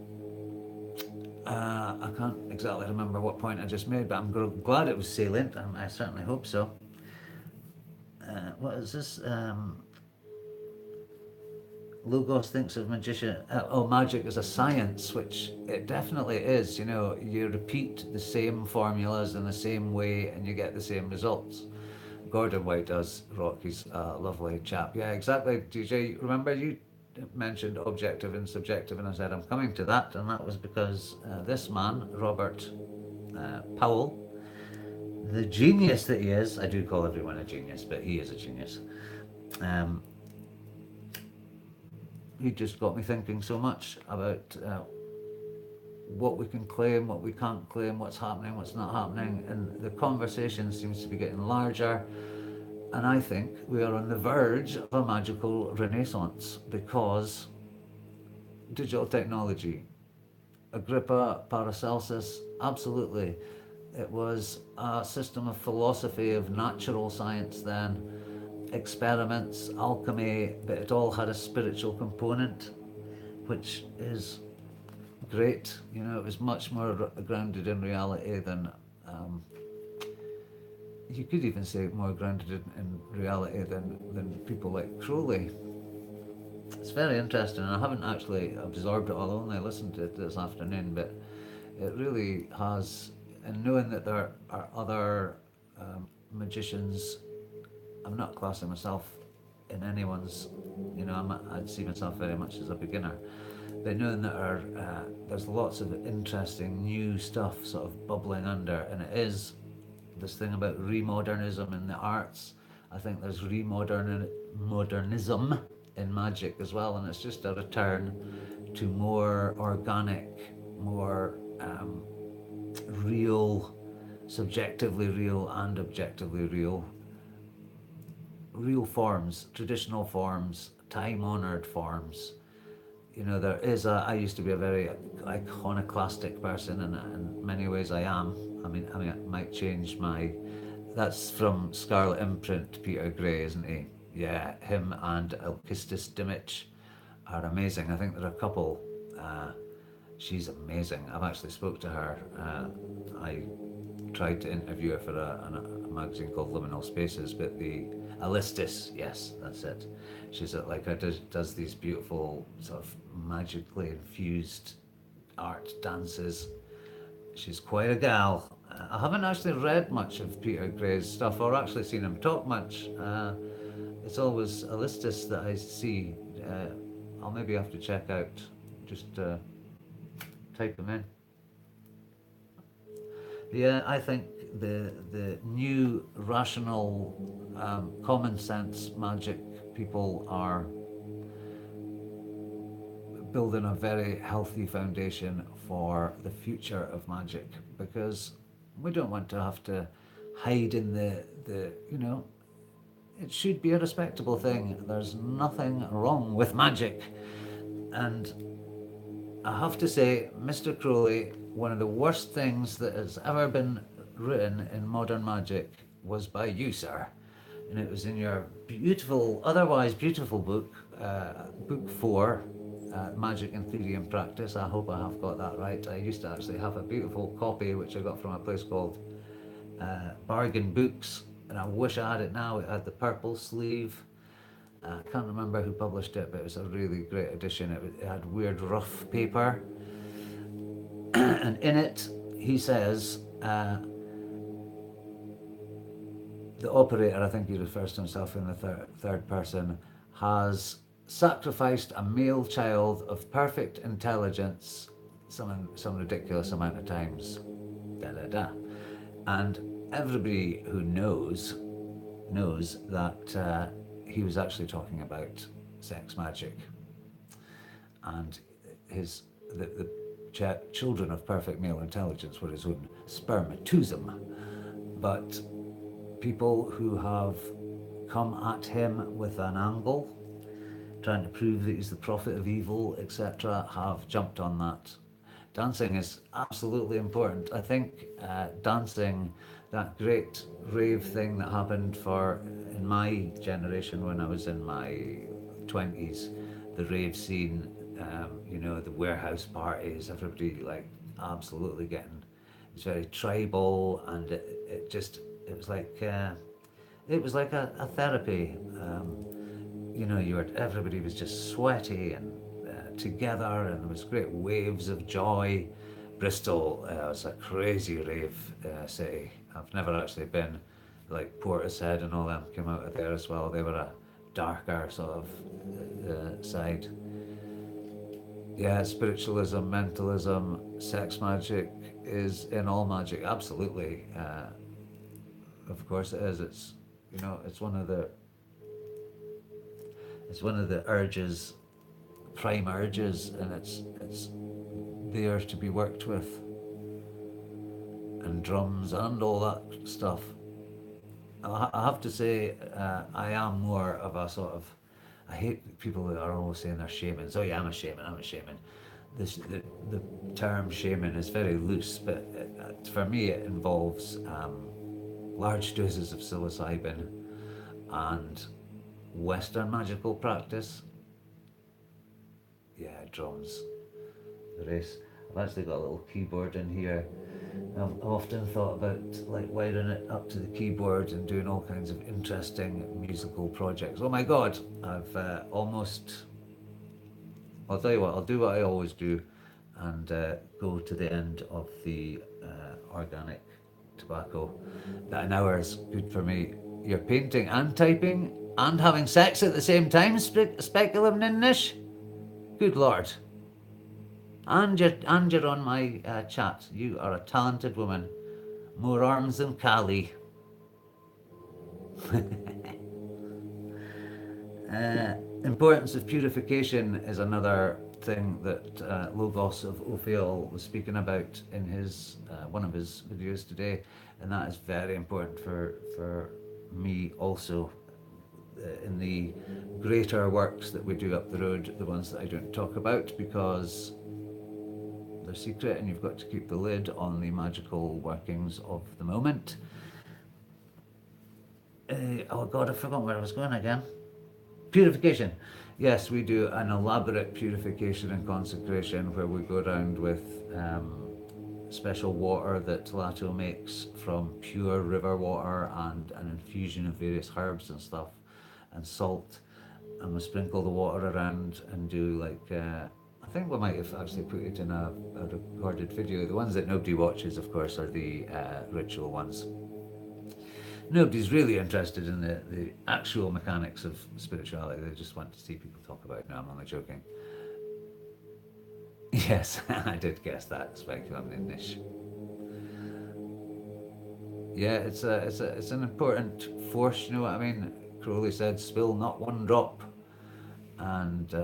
S2: I can't exactly remember what point I just made, but I'm glad it was salient, and I certainly hope so. What is this? Logos thinks of magic as a science, which it definitely is. You know, you repeat the same formulas in the same way and you get the same results. Gordon White does. Rocky's a lovely chap. Yeah, exactly. DJ, remember you mentioned objective and subjective, and I said I'm coming to that, and that was because this man, Robert Powell, the genius that he is. I do call everyone a genius, but he is a genius. Um, he just got me thinking so much about what we can claim, what we can't claim, what's happening, what's not happening, and the conversation seems to be getting larger. And I think we are on the verge of a magical renaissance because digital technology, Agrippa, Paracelsus, absolutely. It was a system of philosophy, of natural science then, experiments, alchemy, but it all had a spiritual component, which is great. It was much more grounded in reality than, you could even say more grounded in reality than people like Crowley. It's very interesting, and I haven't actually absorbed it all. I only listened to it this afternoon, but it really has. And knowing that there are other magicians, I'm not classing myself in anyone's. I'd see myself very much as a beginner. But knowing that there's lots of interesting new stuff sort of bubbling under, and it is this thing about remodernism in the arts. I think there's modernism in magic as well, and it's just a return to more organic, more real, subjectively real and objectively real forms, traditional forms, time-honored forms. There is I used to be a very iconoclastic person, and in many ways I am. I mean, it might change my. That's from Scarlet Imprint, Peter Gray, isn't he? Yeah, him and Alkistis Dimich are amazing. I think there are a couple. She's amazing. I've actually spoke to her. I tried to interview her for a magazine called Liminal Spaces, but the Alistis, yes, that's it. She's does these beautiful sort of magically infused art dances. She's quite a gal. I haven't actually read much of Peter Gray's stuff or actually seen him talk much. It's always Alistis that I see. I'll maybe have to check out, just type them in. Yeah, I think the new rational, common sense magic people are building a very healthy foundation for the future of magic, because we don't want to have to hide in the it should be a respectable thing. There's nothing wrong with magic. And I have to say, Mr. Crowley, one of the worst things that has ever been written in modern magic was by you, sir. And it was in your beautiful, otherwise beautiful book, book 4, Magic in Theory and Practice. I hope I have got that right. I used to actually have a beautiful copy which I got from a place called Bargain Books, and I wish I had it now. It had the purple sleeve. I can't remember who published it, but it was a really great edition. It had weird rough paper. And in it, he says, the operator, I think he refers to himself in the third person, has sacrificed a male child of perfect intelligence some ridiculous amount of times. Da da da. And everybody who knows that he was actually talking about sex magic, and the children of perfect male intelligence were his own spermatusm. But people who have come at him with an angle, trying to prove that he's the prophet of evil, etc., have jumped on that. Dancing is absolutely important. I think dancing, that great rave thing that happened in my generation when I was in my 20s, the rave scene, the warehouse parties, everybody absolutely getting, it's very tribal, and it was like a therapy. Everybody was just sweaty and together, and there was great waves of joy. Bristol was a crazy rave city. I've never actually been. Like Portishead and all them came out of there as well. They were a darker sort of side. Yeah, spiritualism, mentalism, sex magic is in all magic, absolutely. of course it is. It's, it's one of the urges, prime urges, and it's there to be worked with, and drums and all that stuff. I have to say, I am more of a sort of. I hate people that are always saying they're shamans. Oh yeah, I'm a shaman. I'm a shaman. The term shaman is very loose, but for me it involves large doses of psilocybin and Western magical practice. Yeah, drums. The rest. I've actually got a little keyboard in here. I've often thought about like wiring it up to the keyboard and doing all kinds of interesting musical projects. Oh my god, I've almost. I'll tell you what, I'll do what I always do and go to the end of the organic tobacco. That an hour is good for me. You're painting and typing and having sex at the same time, Speculum Ninnish? Good lord. And you're on my chat. You are a talented woman. More arms than Kali. Importance of purification is another thing that Logos of Ophiel was speaking about in his one of his videos today, and that is very important for me also. In the greater works that we do up the road, the ones that I don't talk about because they're secret and you've got to keep the lid on the magical workings of the moment. Oh god, I forgot where I was going again. Purification. Yes, we do an elaborate purification and consecration where we go around with special water that Lato makes from pure river water and an infusion of various herbs and stuff and salt, and we sprinkle the water around and do like I think we might have actually put it in a recorded video. The ones that nobody watches, of course, are the ritual ones. Nobody's really interested in the actual mechanics of spirituality. They just want to see people talk about it. No, I'm only joking. Yes, I did guess that. Speculum Ninnish. Yeah, it's an important force. You know what I mean? Crowley said, "Spill not one drop," and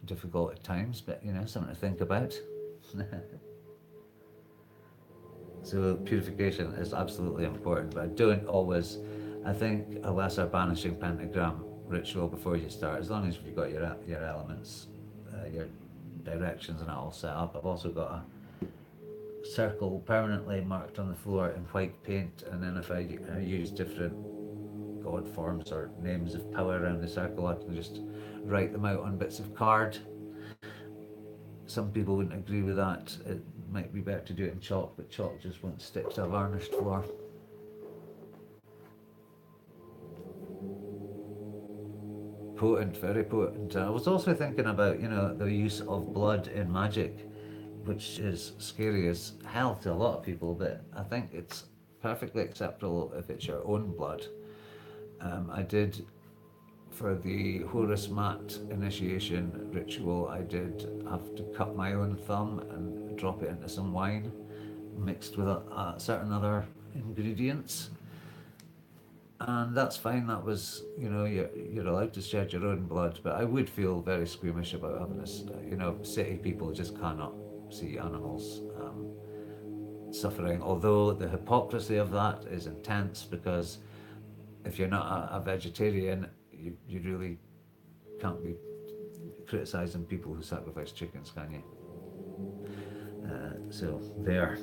S2: difficult at times, but something to think about. So purification is absolutely important, but I don't always. I think a lesser banishing pentagram ritual before you start, as long as you've got your elements, your directions, and that all set up. I've also got a circle permanently marked on the floor in white paint, and then if I use different god forms or names of power around the circle, I can just write them out on bits of card. Some people wouldn't agree with that. It might be better to do it in chalk, but chalk just won't stick to a varnished floor. Potent, very potent. I was also thinking about, the use of blood in Magick, which is scary as hell to a lot of people, but I think it's perfectly acceptable if it's your own blood. I did, for the Horus Mat initiation ritual, I did have to cut my own thumb and drop it into some wine mixed with certain other ingredients. And that's fine. That was, you're allowed to shed your own blood, but I would feel very squeamish about having this. City people just cannot see animals suffering. Although the hypocrisy of that is intense, because if you're not a vegetarian, you really can't be criticising people who sacrifice chickens, can you? So there.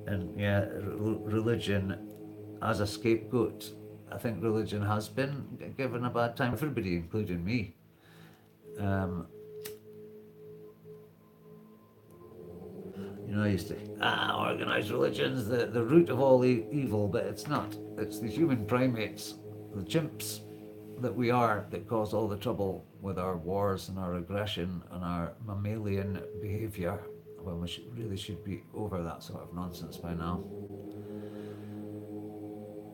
S2: And yeah, religion as a scapegoat. I think religion has been given a bad time. Everybody, including me. I used to organised religion's the root of all evil, but it's not. It's the human primates, the chimps that we are, that cause all the trouble with our wars and our aggression and our mammalian behaviour, when we really should be over that sort of nonsense by now.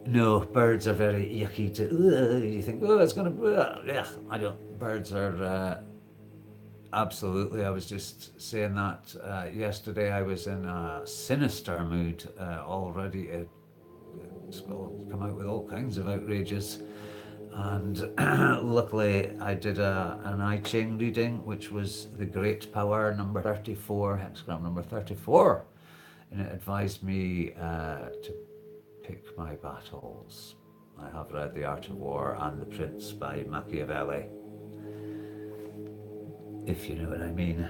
S2: No, birds are very yucky to. You think, it's going to. Yeah, I don't. Birds are. Absolutely. I was just saying that yesterday. I was in a sinister mood already. come out with all kinds of outrages. And luckily, I did an I Ching reading, which was the Great Power number 34, hexagram number 34, and it advised me to pick my battles. I have read The Art of War and The Prince by Machiavelli, if you know what I mean.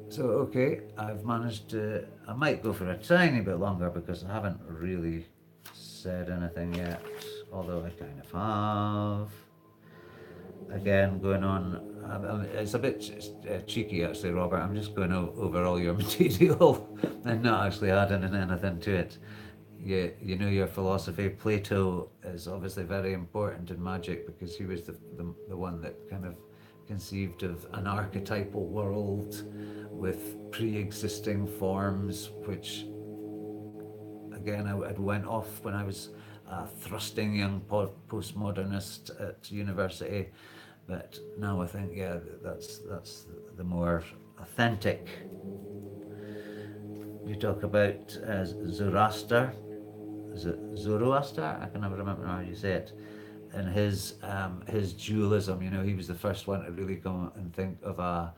S2: So, okay, I've managed to. I might go for a tiny bit longer because I haven't really said anything yet, although I kind of have. Again, going on, it's a bit cheeky actually, Robert. I'm just going over all your material and not actually adding anything to it. You know your philosophy. Plato is obviously very important in Magick because he was the one that kind of conceived of an archetypal world with pre-existing forms, which again I went off when I was a thrusting young postmodernist at university, but now I think that's the more authentic. You talk about Zoroaster. Is it Zoroaster? I can never remember how you say it. And his dualism, you know, he was the first one to really go and think of a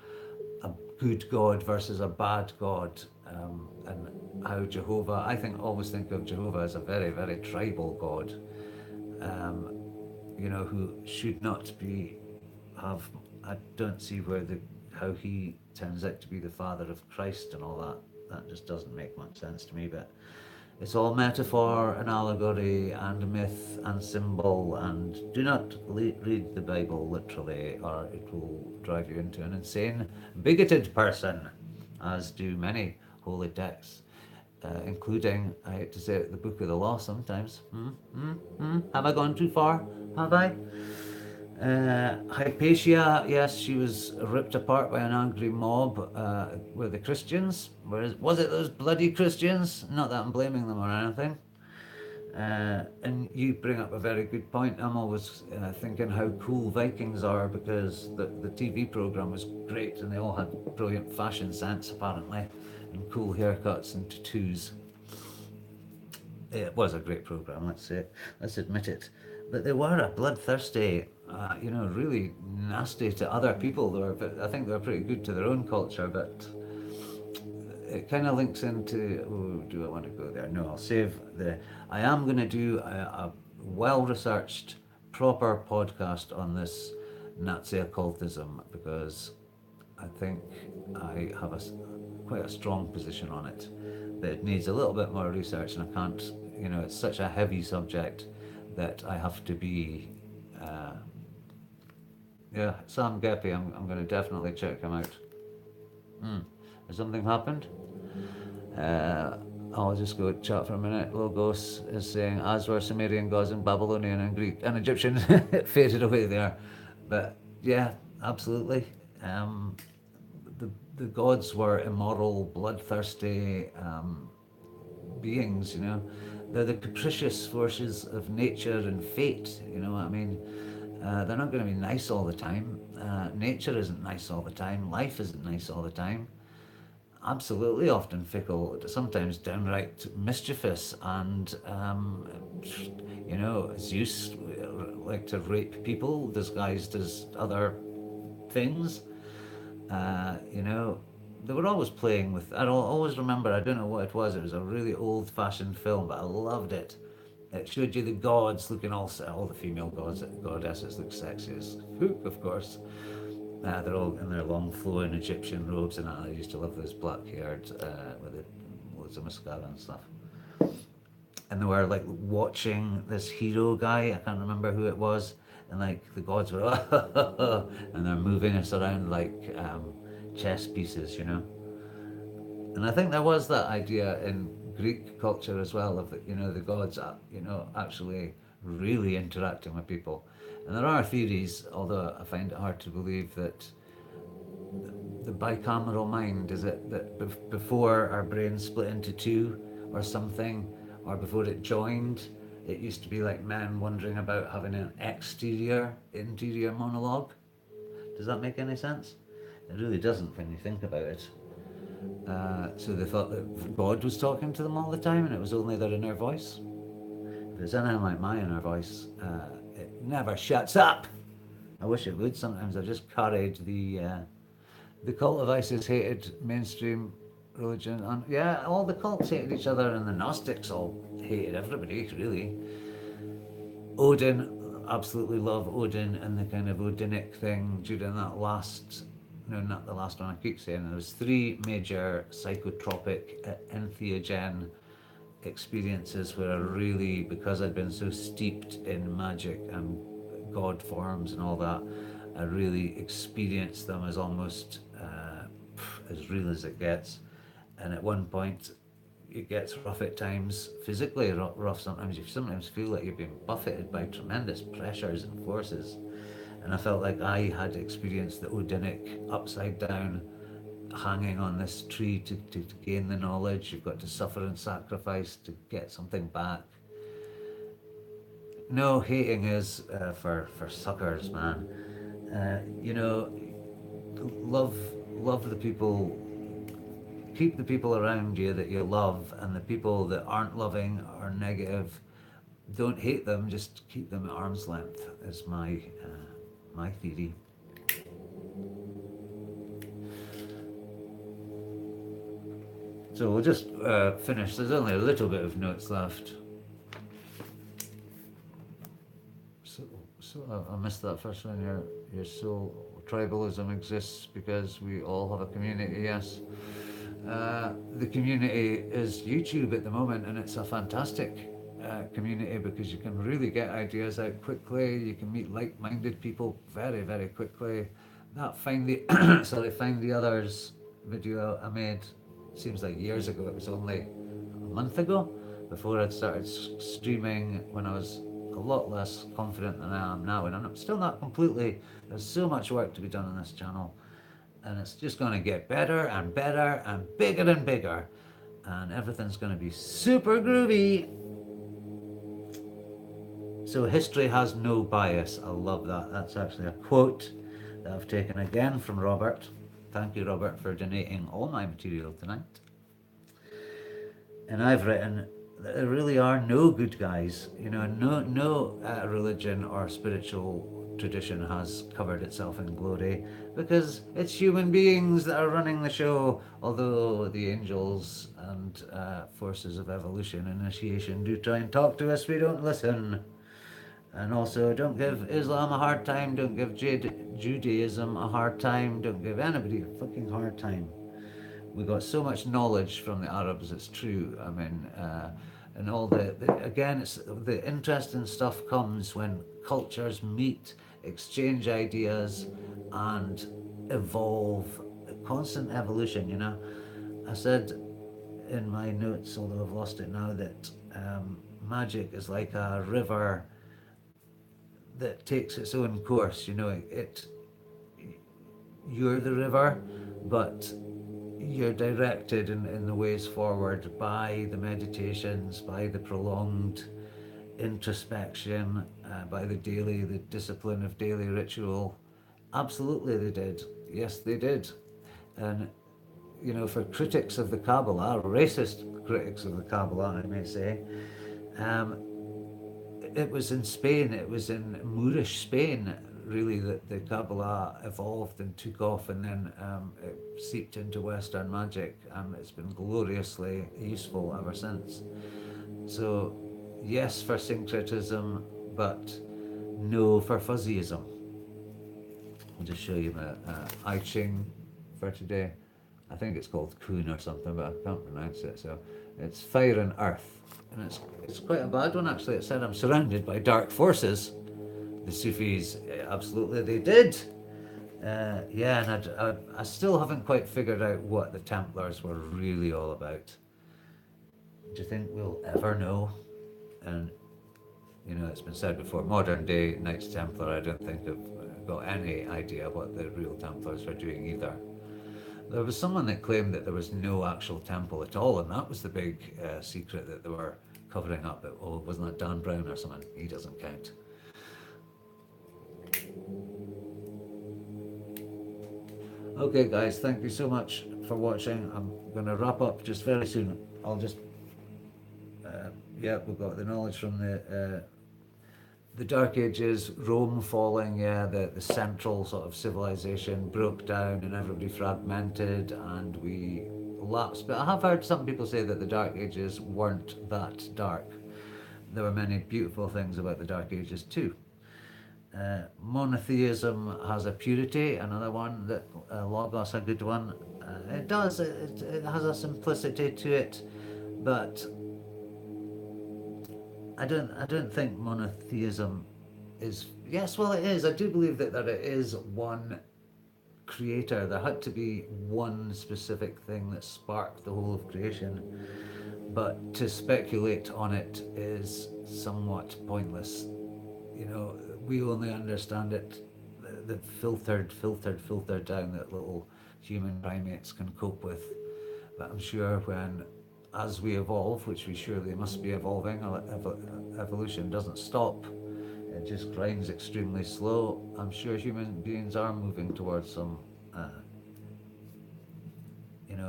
S2: good God versus a bad God, and how Jehovah, I always think of Jehovah as a very, very tribal God, you know, who should not I don't see how he turns out to be the father of Christ and all that. That just doesn't make much sense to me, but it's all metaphor and allegory and myth and symbol, and do not read the Bible literally or it will drive you into an insane, bigoted person, as do many holy texts, including, I hate to say it, the Book of the Law sometimes. Have I gone too far? Have I? Hypatia, yes, she was ripped apart by an angry mob. Were the Christians? Was it those bloody Christians? Not that I'm blaming them or anything. And you bring up a very good point. I'm always thinking how cool Vikings are because the TV program was great and they all had brilliant fashion sense apparently and cool haircuts and tattoos. It was a great program, let's admit it. But they were a bloodthirsty, you know, really nasty to other people. I think they were pretty good to their own culture, but it kind of links into, do I want to go there? No, I'll save I am going to do a well-researched, proper podcast on this Nazi occultism because I think I have quite a strong position on it. But it needs a little bit more research and I can't, you know, it's such a heavy subject that I have to be, Sam Geppy, I'm going to definitely check him out. Has something happened? I'll just go chat for a minute. Logos is saying, as were Sumerian gods and Babylonian and Greek and Egyptian, it faded away there. But yeah, absolutely. The gods were immoral, bloodthirsty beings, you know. They're the capricious forces of nature and fate, you know what I mean? They're not going to be nice all the time. Nature isn't nice all the time. Life isn't nice all the time. Absolutely often fickle, sometimes downright mischievous, and you know, Zeus liked to rape people disguised as other things. You know, they were always playing with. I always remember. I don't know what it was. It was a really old-fashioned film, but I loved it. It showed you the gods looking all the female goddesses look sexy as hook, of course. They're all in their long flowing Egyptian robes, and I used to love those black-haired with loads of mascara and stuff. And they were like watching this hero guy. I can't remember who it was, and like the gods were, and they're moving us around like chess pieces, you know. And I think there was that idea in Greek culture as well of the, you know, the gods, you know, actually really interacting with people. And there are theories, although I find it hard to believe, that the bicameral mind, is it that before our brains split into two or something, or before it joined, it used to be like men wondering about having an interior monologue. Does that make any sense? It really doesn't when you think about it. So they thought that God was talking to them all the time and it was only their inner voice. there's anything like my inner voice, it never shuts up. I wish it would. Sometimes I've just carried the cult of ISIS hated mainstream religion, and yeah, all the cults hated each other, and the Gnostics all hated everybody, really. Odin, absolutely love Odin and the kind of Odinic thing during that last, no, not the last one, I keep saying, there was three major psychotropic entheogen experiences where I really, because I'd been so steeped in magic and god forms and all that, I really experienced them as almost as real as it gets. And at one point, it gets rough at times, physically rough sometimes. You sometimes feel like you're being buffeted by tremendous pressures and forces. And I felt like I had experienced the Odinic upside down, hanging on this tree to gain the knowledge. You've got to suffer and sacrifice to get something back. No, hating is for suckers, man. You know, love the people, keep the people around you that you love, and the people that aren't loving or negative, don't hate them, just keep them at arm's length, is my theory. So we'll just finish. There's only a little bit of notes left. So I missed that first one. Your soul tribalism exists because we all have a community. Yes, the community is YouTube at the moment, and it's a fantastic community because you can really get ideas out quickly. You can meet like-minded people very, very quickly. That find the find the others video I made seems like years ago. It was only a month ago before I'd started streaming, when I was a lot less confident than I am now, and I'm still not completely. There's so much work to be done on this channel, and it's just going to get better and better and bigger, and everything's going to be super groovy. So history has no bias. I love that. That's actually a quote that I've taken again from Robert. Thank you, Robert, for donating all my material tonight. And I've written that there really are no good guys. You know, no religion or spiritual tradition has covered itself in glory, because it's human beings that are running the show. Although the angels and forces of evolution, initiation, do try and talk to us, we don't listen. And also, don't give Islam a hard time, don't give Judaism a hard time, don't give anybody a fucking hard time. We got so much knowledge from the Arabs, it's true. I mean, and all again, it's the interesting stuff comes when cultures meet, exchange ideas, and evolve. Constant evolution, you know. I said in my notes, although I've lost it now, that Magick is like a river that takes its own course. You know, you're the river, but you're directed in the ways forward by the meditations, by the prolonged introspection, by the discipline of daily ritual. Absolutely they did. Yes, they did. And, you know, for critics of the Kabbalah, racist critics of the Kabbalah, I may say, it was in Spain, it was in Moorish Spain, really, that the Kabbalah evolved and took off, and then it seeped into Western magic, and it's been gloriously useful ever since. So, yes for syncretism, but no for fuzzyism. I'll just show you my I Ching for today. I think it's called Kun or something, but I can't pronounce it. So it's fire and earth. And it's quite a bad one, actually. It said I'm surrounded by dark forces. The Sufis, absolutely they did. Yeah, and I still haven't quite figured out what the Templars were really all about. Do you think we'll ever know? And, you know, it's been said before, modern day Knights Templar, I don't think have got any idea what the real Templars were doing either. There was someone that claimed that there was no actual temple at all, and that was the big secret that they were covering up. Wasn't that Dan Brown or someone? He doesn't count. Okay, guys, thank you so much for watching. I'm going to wrap up just very soon. I'll just, Yeah, we've got the knowledge from the Dark Ages, Rome falling, yeah, the central sort of civilization broke down and everybody fragmented and we lapsed. But I have heard some people say that the Dark Ages weren't that dark. There were many beautiful things about the Dark Ages too. Monotheism has a purity, another one that Logos, a good one. It does, it has a simplicity to it, but I don't think monotheism is, yes, well it is. I do believe that it is one creator. There had to be one specific thing that sparked the whole of creation, but to speculate on it is somewhat pointless. You know, we only understand it the filtered down that little human primates can cope with. But I'm sure when, as we evolve, which we surely must be evolving, evolution doesn't stop, it just grinds extremely slow. I'm sure human beings are moving towards some,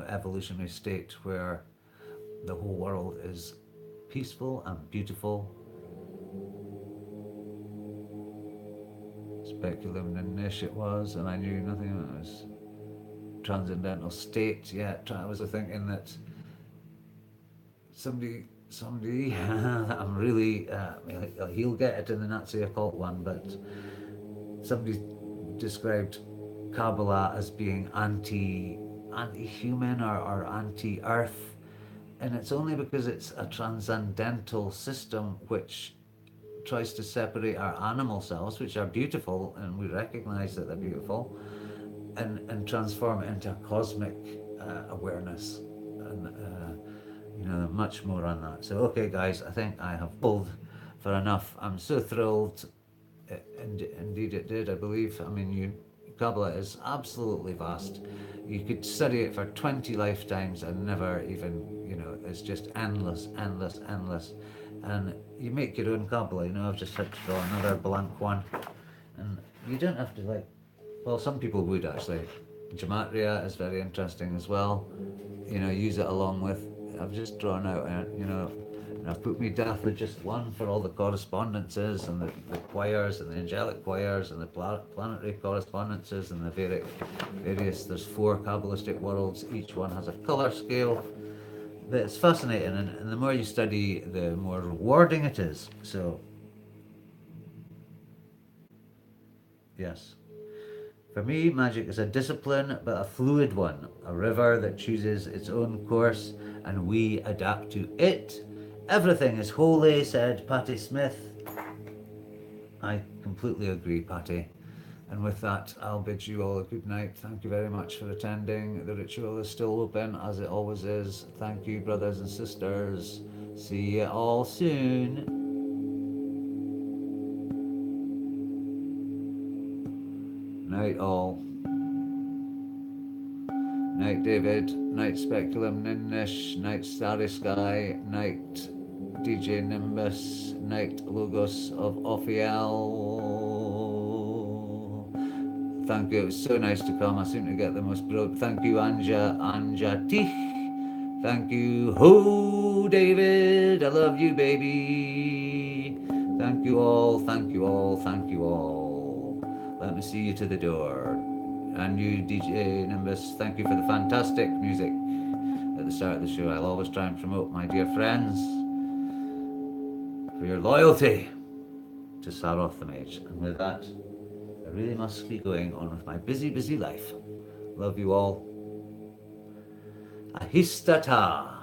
S2: evolutionary state where the whole world is peaceful and beautiful. Speculum niche it was, and I knew nothing. It was transcendental state. Yeah, I was thinking that somebody I'm really he'll get it in the Nazi occult one, but somebody described Kabbalah as being anti-human or anti-earth, and it's only because it's a transcendental system which tries to separate our animal selves, which are beautiful and we recognize that they're beautiful, and transform it into a cosmic awareness, and much more on that. So okay guys, I think I have pulled for enough. I'm so thrilled. Indeed it did, I believe. I mean, Kabbalah is absolutely vast. You could study it for 20 lifetimes and never even, it's just endless. And you make your own Kabbalah. I've just had to draw another blank one, and you don't have to well, some people would actually. Gematria is very interesting as well. Use it along with. I've just drawn out, and I've put me death with just one for all the correspondences and the choirs and the angelic choirs and the planetary correspondences and the various. There's 4 Kabbalistic worlds. Each one has a color scale. But it's fascinating, and the more you study, the more rewarding it is. So, yes. For me, magic is a discipline, but a fluid one. A river that chooses its own course, and we adapt to it. Everything is holy, said Patty Smith. I completely agree, Patty. And with that, I'll bid you all a good night. Thank you very much for attending. The ritual is still open, as it always is. Thank you, brothers and sisters. See you all soon. Night all. Night David. Night Speculum Ninnish. Night Starry Sky. Night DJ Nimbus. Night Logos of Ophiel. Thank you. It was so nice to come. I seem to get the most brilliant. Thank you, Anja Tich. Thank you, Ho David. I love you, baby. Thank you all. Let me see you to the door. And you, DJ Nimbus, thank you for the fantastic music at the start of the show. I'll always try and promote, my dear friends, for your loyalty to Saroth the Mage. And with that, I really must be going on with my busy life. Love you all. Ahistata.